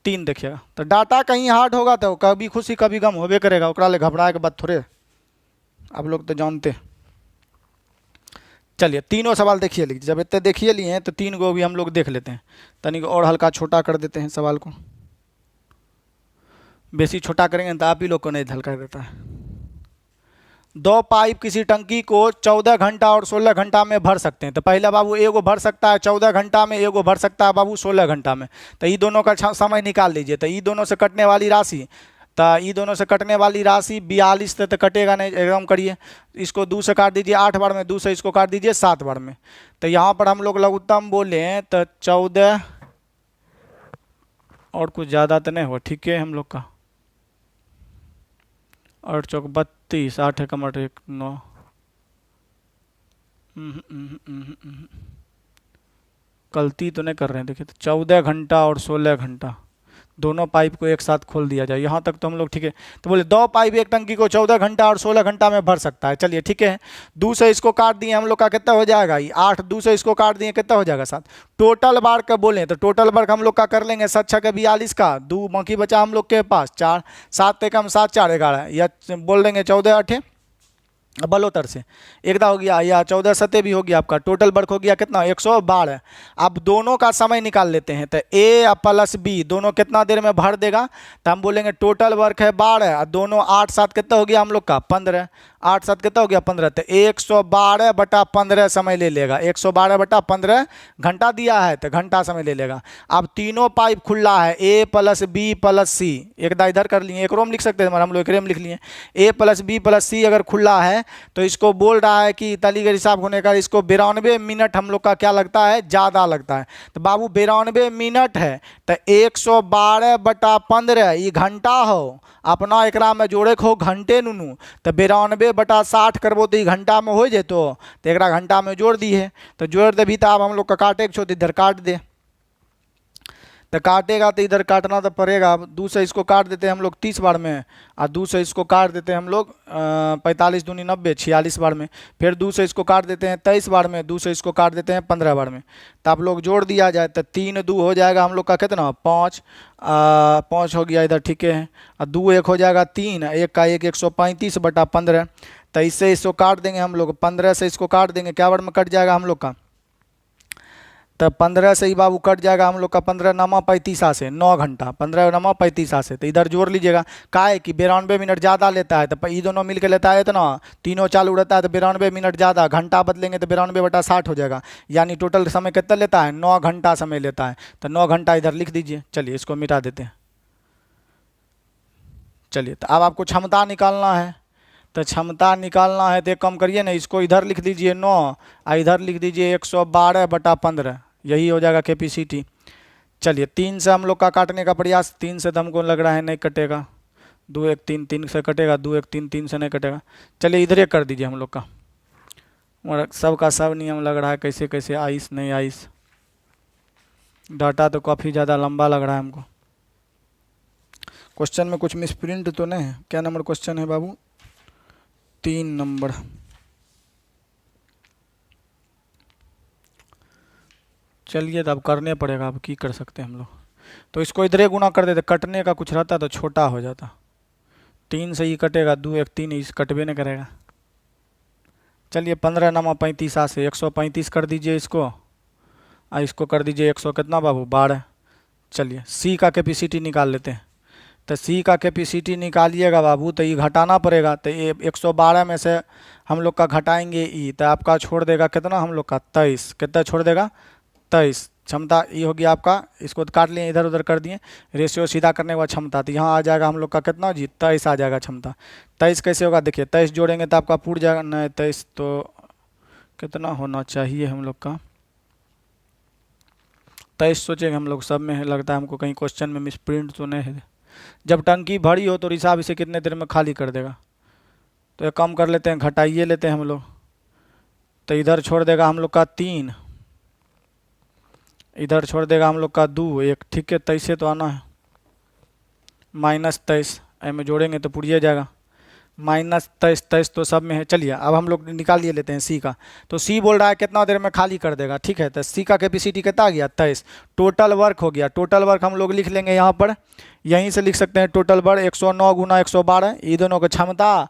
3 देखिएगा, तो डाटा कहीं हार्ड होगा तो कभी खुशी कभी गम होबे करेगा, ओकरा ले घबराए के बात थोड़े, आप लोग तो जानते। चलिए तीनों सवाल देखिए लीजिए, जब इतने देखिए लिए हैं तो 3 को भी हम लोग देख लेते हैं, तनिक और हल्का छोटा कर देते हैं सवाल को, बेसी छोटा करेंगे तो आप ही लोग को नहीं हल्का देता है। 2 पाइप किसी टंकी को 14 घंटा और 16 घंटा में भर सकते हैं। तो पहला बाबू एगो भर सकता है 14 घंटा में, एगो भर सकता है बाबू 16 घंटा में। तो ये दोनों का समय निकाल लीजिए। तो ये दोनों से कटने वाली राशि, तो ये दोनों से कटने वाली राशि 42 से तो कटेगा नहीं, एकदम करिए। इसको 2 से काट दीजिए 8 बार में, 2 से इसको काट दीजिए 7 बार में। तो यहाँ पर हम लोग लघुत्तम बोले तो 14 और कुछ ज़्यादा तो नहीं हो, ठीक है हम लोग का 8 चौक 32, 8 एकम 8 1 9, गलती तो नहीं कर रहे हैं। देखिए तो 14 घंटा और 16 घंटा दोनों पाइप को एक साथ खोल दिया जाए, यहाँ तक तो हम लोग ठीक है। तो बोले 2 पाइप एक टंकी को 14 घंटा और 16 घंटा में भर सकता है। चलिए ठीक है, 2 से इसको काट दिए हम लोग का कितना हो जाएगा, ये 8, 2 से इसको काट दिए कितना हो जाएगा 7। टोटल बार का बोलें तो टोटल वर्क हम लोग का कर लेंगे 7 6 42 का, 2 बाकी बचा हम लोग के पास 4, 7 एकम 7 4 11, या बोल देंगे 14 8 बलोतर से एकदा हो गया, या 14 सते भी हो गया। आपका टोटल वर्क हो गया कितना 112। अब दोनों का समय निकाल लेते हैं। तो A + B दोनों कितना देर में भर देगा, तो हम बोलेंगे टोटल वर्क है 12 और दोनों 8 7 कितना हो गया हम लोग का 15, 8 7 कितना हो गया 15। तो 112/15 समय ले लेगा, 112/15 घंटा दिया है तो घंटा समय ले लेगा। अब तीनों पाइप खुला है A + B + C, एकदा इधर कर लिए, एक रोम लिख सकते हैं हम लोग, एक रेम लिख लिए। A + B + C अगर खुला है तो इसको बोल रहा है कि तली के हिसाब होने का इसको 92 मिनट हम लोग का क्या लगता है, ज़्यादा लगता है। तो बाबू 92 मिनट है तो 112/15 ये घंटा हो, अपना एकरा में जोड़े हो घंटे नुनू। तो 92/60 करबो तो ये घंटा में हो जेतो, तो एकरा घंटा में जोड़ दी है। तो जोड़ दे भी तो अब हम लोग का काटे के छो इधर काट दे। तो काटेगा तो इधर काटना तो पड़ेगा। अब 2 से इसको काट देते हैं हम लोग 30 बार में, और 2 से इसको काट देते हैं हम लोग 45 दूनी 90 46 बार में। फिर 2 से इसको काट देते हैं 23 बार में, 2 से इसको काट देते हैं 15 बार में। तो आप लोग जोड़ दिया जाए तो 3 2 हो जाएगा हम लोग का कितना 5, 5 हो गया इधर, ठीक है। और 2 1 हो जाएगा 3, 1 का 1 135/15। तो इससे इसको काट देंगे हम लोग, 15 से इसको काट देंगे, क्या बार में कट जाएगा हम लोग का, तो 15 से ही बाबू कट जाएगा हम लोग का 15 नमा 35 से 9 घंटा, 15 नमा 35 से। तो इधर जोड़ लीजिएगा, का है कि 92 मिनट ज़्यादा लेता है, तो ये दोनों मिल के लेता है इतना, तीनों चालू रहता है तो 92 मिनट ज़्यादा, घंटा बदलेंगे तो 92/60 हो जाएगा। यानी टोटल समय कितना लेता है, 9 घंटा समय लेता है। तो 9 घंटा इधर लिख दीजिए। चलिए इसको मिटा देते हैं। चलिए तो अब आपको क्षमता निकालना है, तो क्षमता निकालना है तो एक काम करिए ना, इसको इधर लिख दीजिए 9, और इधर लिख दीजिए 112/15, यही हो जाएगा कैपेसिटी। चलिए 3 से हम लोग का काटने का प्रयास, 3 से तो हमको लग रहा है नहीं कटेगा, 2 1 3 3 से कटेगा, 2 1 3 3 से नहीं कटेगा। चलिए इधर कर दीजिए हम लोग का, और सबका सब नियम लग रहा है, कैसे कैसे आइस नहीं आइस, डाटा तो काफ़ी ज़्यादा लंबा लग रहा है हमको। क्वेश्चन में कुछ मिसप्रिंट तो नहीं है? क्या नंबर क्वेश्चन है बाबू? 3 नंबर। चलिए तो अब करने पड़ेगा, अब की कर सकते हैं हम लोग। तो इसको इधरे गुना कर देते, कटने का कुछ रहता तो छोटा हो जाता। 3 से ही कटेगा, 2 1 3 इस कटबे नहीं करेगा। चलिए 15 नमा 35 से 135 कर दीजिए इसको, और इसको कर दीजिए 100 कितना बाबू 12। चलिए सी का कैपेसिटी निकाल लेते हैं। तो सी का कैपेसिटी निकालिएगा बाबू, तो ये घटाना पड़ेगा। तो ये 112 में से हम लोग का घटाएंगे ई, तो आपका छोड़ देगा कितना हम लोग का 23, कितना छोड़ देगा 23। क्षमता ये होगी आपका, इसको तो काट लिए, इधर उधर कर दिए, रेशियो सीधा करने के बाद क्षमता, तो यहाँ आ जाएगा हम लोग का कितना जी 23 आ जाएगा क्षमता। 23 कैसे होगा देखिए, 23 जोड़ेंगे तो आपका पूर जाएगा, नहीं 23 तो कितना होना चाहिए हम लोग का 23 सोचेंगे हम लोग, सब में है लगता है हमको, कहीं क्वेश्चन में मिसप्रिंट तो नहीं है। जब टंकी भरी हो तो हिसाब इसे कितने देर में खाली कर देगा। तो एक काम कर लेते हैं, घटाइए लेते हैं हम लोग। तो इधर छोड़ देगा हम लोग का 3, इधर छोड़ देगा हम लोग का 2 1, ठीक है 23 से तो आना है, -23 में जोड़ेंगे तो पुड़िया जाएगा, -23 23 तो सब में है। चलिए अब हम लोग निकाल लिए लेते हैं सी का। तो सी बोल रहा है कितना देर में खाली कर देगा, ठीक है। तो सी का कैपेसिटी कितना आ गया 23, टोटल वर्क हो गया। टोटल वर्क हम लोग लिख लेंगे यहाँ पर, यहीं से लिख सकते हैं टोटल वर्क 109 गुना 112, ये दोनों का क्षमता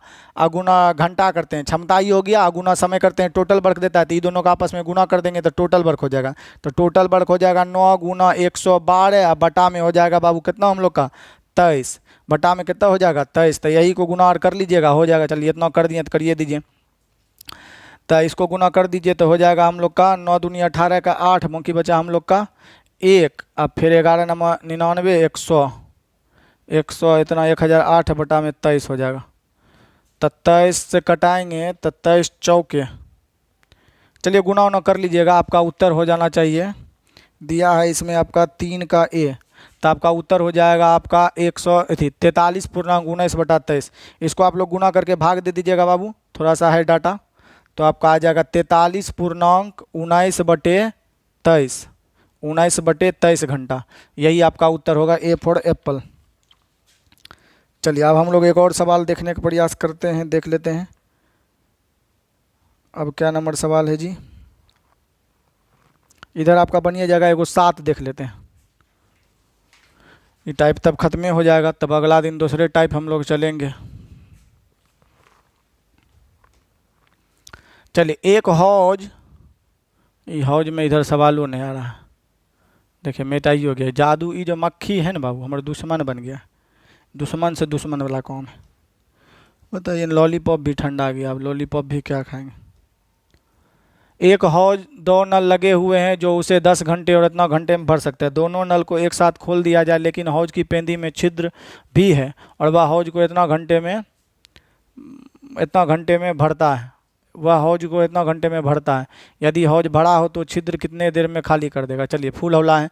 गुना घंटा करते हैं, क्षमता ही हो गया, गुना समय करते हैं, टोटल वर्क देता है, तो ये दोनों का आपस में गुना कर देंगे तो टोटल वर्क हो जाएगा। तो टोटल वर्क हो जाएगा 9 गुना 112, बटा में हो जाएगा बाबू कितना हम लोग का 23, बटा में कितना हो जाएगा 23। तो यही को गुना और कर लीजिएगा, हो जाएगा। चलिए इतना कर दिए तो करिए दीजिए। तो इसको गुना कर दीजिए तो हो जाएगा हम लोग का 9 दूनी 18 का 8, बाकी बचा हम लोग का 1, अब फिर 11 नमा 99 100 इतना 1008 बटा में 23 हो जाएगा। तो 23 से कटाएंगे तो 23 चौके, चलिए गुना उना कर लीजिएगा, आपका उत्तर हो जाना चाहिए। दिया है इसमें आपका 3 का ए, तो आपका उत्तर हो जाएगा आपका 43.19/23। इसको आप लोग गुना करके भाग दे दीजिएगा बाबू, थोड़ा सा है डाटा, तो आपका आ जाएगा 43.19/23, 19/23 घंटा। यही आपका उत्तर होगा, ए फॉर एप्पल। चलिए अब हम लोग एक और सवाल देखने का प्रयास करते हैं, देख लेते हैं। अब क्या नंबर सवाल है जी, इधर आपका बनिए जाएगा एगो 7, देख लेते हैं। ये टाइप तब खत्म हो जाएगा, तब अगला दिन दूसरे टाइप हम लोग चलेंगे। चलिए एक हौज, ये हौज में इधर सवालों नहीं आ रहा है, देखिए मेटाई हो गया। जादू ये जो मक्खी है ना बाबू, हमारा दुश्मन बन गया, दुश्मन से दुश्मन वाला कौन है बताइए। लॉलीपॉप भी ठंडा गया, अब लॉलीपॉप भी क्या खाएंगे। एक हौज 2 नल लगे हुए हैं जो उसे 10 घंटे और इतना घंटे में भर सकते हैं। दोनों नल को एक साथ खोल दिया जाए, लेकिन हौज की पेंदी में छिद्र भी है और वह हौज को इतना घंटे में भरता है, वह हौज को इतना घंटे में भरता है। यदि हौज भरा हो तो छिद्र कितने देर में खाली कर देगा। चलिए फुल हौला है,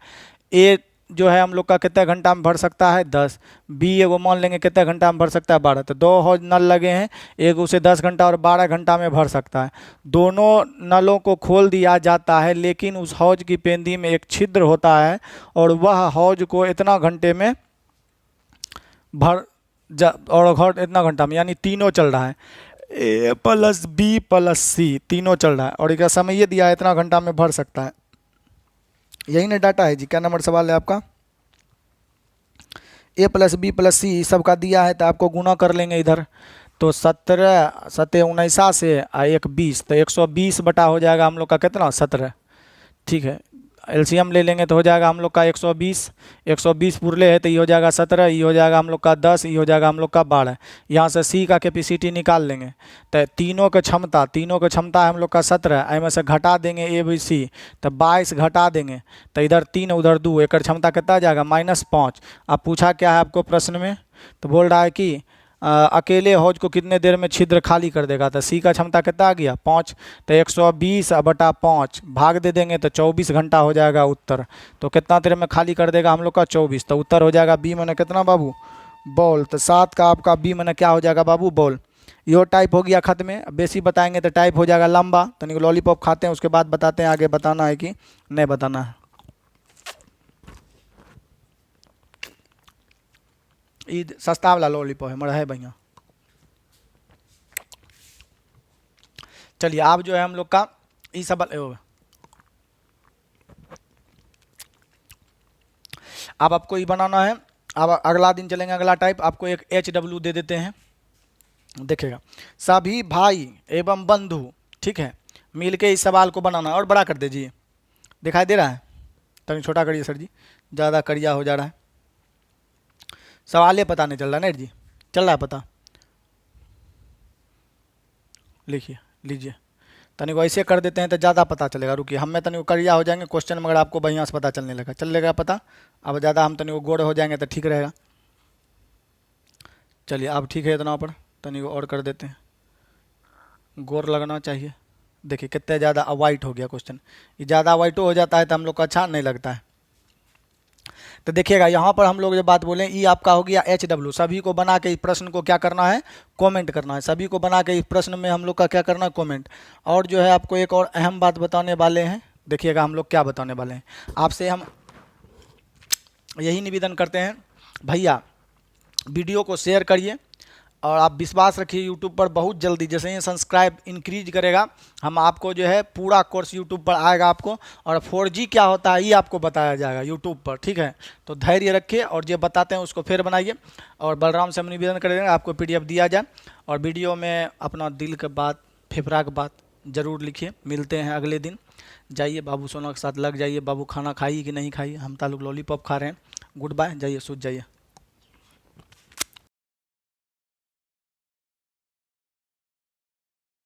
ए जो है हम लोग का कितने घंटा में भर सकता है 10, बी एगो मान लेंगे कितने घंटा में भर सकता है 12, तो 2 हौज नल लगे हैं, एक उसे 10 घंटा और 12 घंटा में भर सकता है। दोनों नलों को खोल दिया जाता है, लेकिन उस हौज की पेंदी में एक छिद्र होता है और वह हौज को इतना घंटे में भर और घर इतना घंटा में, यानी तीनों चल रहा है, ए प्लस बी प्लस सी तीनों चल रहा है और इसका समय ये दिया है इतना घंटा में भर सकता है। यही ना डाटा है जी। क्या नंबर सवाल है आपका? ए प्लस बी प्लस सी सबका दिया है, तो आपको गुना कर लेंगे इधर, तो 17 7 19 से 1 20, तो 120 बटा हो जाएगा हम लोग का कितना 17। ठीक है, एलसीएम ले लेंगे तो हो जाएगा हम लोग का 120, 120 पुरले है तो ये हो जाएगा 17, ये हो जाएगा हम लोग का 10, ये हो जाएगा हम लोग का 12। यहाँ से सी का कैपेसिटी निकाल लेंगे, तो तीनों की क्षमता है हम लोग का 17, एम से घटा देंगे ए बी सी, तो 22 घटा देंगे, तो इधर 3 उधर 2, एक क्षमता कितना आ जाएगा -5। अब पूछा क्या है आपको प्रश्न में, तो बोल रहा है कि अकेले हौज को कितने देर में छिद्र खाली कर देगा, तो सी का क्षमता कितना आ गया 5, तो 120 बटा 5 भाग दे देंगे तो 24 घंटा हो जाएगा उत्तर। तो कितना देर में खाली कर देगा हम लोग का 24, तो उत्तर हो जाएगा बी मैंने कितना बाबू बॉल। तो 7 का आपका बी मैंने क्या हो जाएगा बाबू बॉल। यो टाइप हो गया खत्म में। बेसी बताएंगे तो टाइप हो जाएगा लंबा, तो लॉलीपॉप खाते हैं उसके बाद बताते हैं आगे बताना है कि नहीं बताना है। ईद सस्ता वाला लॉलीपॉप है मरा है भैया। चलिए आप जो है हम लोग का ई सब अब आपको ये बनाना है। अब अगला दिन चलेंगे, अगला टाइप आपको एक HW दे देते हैं, देखेगा सभी भाई एवं बंधु, ठीक है, मिलके इस सवाल को बनाना है। और बड़ा कर दीजिए, दिखाई दे रहा है? तभी छोटा करिए सर जी, ज़्यादा करिया हो जा रहा है। सवाल ये पता नहीं चल रहा नेट जी, चल रहा है पता? लिखिए लीजिए, तनी को ऐसे कर देते हैं तो ज़्यादा पता चलेगा। रुकिए हम में तनी को करिया हो जाएंगे क्वेश्चन, मगर आपको बढ़िया से पता चलने लगा, चल लेगा पता। अब ज़्यादा हम तनी को गोड़ हो जाएंगे तो ठीक रहेगा। चलिए अब ठीक है, इतना पर तनी को और कर देते हैं, गोड़ लगना चाहिए। देखिए कितने ज़्यादा वाइट हो गया क्वेश्चन, ये ज़्यादा वाइट हो जाता है तो हम लोग को अच्छा नहीं लगता है। तो देखिएगा यहाँ पर हम लोग जो बात बोले, ई आपका हो गया HW। सभी को बना के इस प्रश्न को क्या करना है, कमेंट करना है। सभी को बना के इस प्रश्न में हम लोग का क्या करना है, कमेंट। और जो है आपको एक और अहम बात बताने वाले हैं, देखिएगा हम लोग क्या बताने वाले हैं आपसे। हम यही निवेदन करते हैं भैया, वीडियो को शेयर करिए और आप विश्वास रखिए यूट्यूब पर बहुत जल्दी जैसे ही सब्सक्राइब इंक्रीज करेगा, हम आपको जो है पूरा कोर्स यूट्यूब पर आएगा आपको, और 4G क्या होता है ये आपको बताया जाएगा यूट्यूब पर, ठीक है। तो धैर्य रखिए और जो बताते हैं उसको फिर बनाइए। और बलराम से हम निवेदन करेंगे आपको PDF दिया जाए, और वीडियो में अपना दिल का बात, फेफड़ा की बात ज़रूर लिखिए। मिलते हैं अगले दिन। जाइए बाबू सोना के साथ लग जाइए। बाबू खाना खाइए कि नहीं खाइए, हम तालुक लॉलीपॉप खा रहे हैं। गुड बाय, जाइए सूझ जाइए।